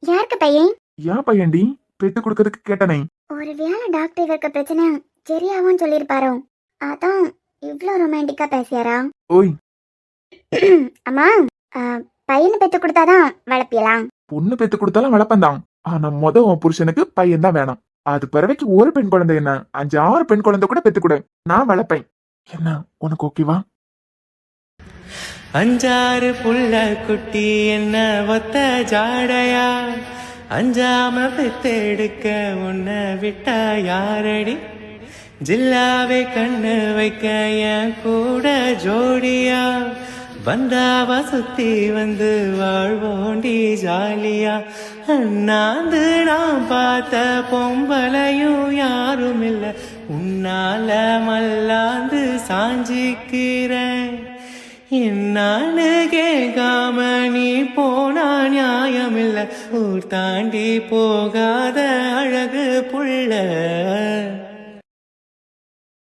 யாருக்கு பையன்? ஏன் பையன்டி? பெத்து கொடுக்கறதுக்கு கேட்டனே. ஒருவேளை டாக்டர் இருக்க பிரச்சனை சரியாவும் சொல்லிருப்பாரோ, அதான் இவ்ளோ ரொமான்டிக்கா பேசியாரா? ஓய் அம்மா, பையனை பெத்து கொடுத்தாதான் வளர்ப்பியலாம். பொண்ணு பெத்து கொடுத்தாலும் வளர்ப்பந்தான். ஆனா உன் புருஷனுக்கு பையன் தான் வேணும். அது பிறவைக்கு ஒரு பெண் குழந்தை என்ன 5-6 பெண் குழந்தை கூட பெத்து கொடு, நான் வளர்ப்பேன். என்ன உனக்கு ஓகேவா? 5-6 புள்ள குட்டி என்ன ஒத்த ஜாடையா, அஞ்சாம பெத்தெடுக்க உன்னை விட்டா யாரடி, ஜில்லாவே கண்ணு வைக்க என் கூட ஜோடியா, வந்தாவா சுத்தி வந்து வாழ்வோண்டி ஜாலியா, அண்ணாந்து நான் பார்த்த பொம்பளையும் யாரும் இல்ல, உன்னால மல்லாந்து சாஞ்சிக்கிறேன். என்னான்னு கேட்காம நீ போனா நியாயமில்ல ஊர் தாண்டி போகாத அழகு புள்ள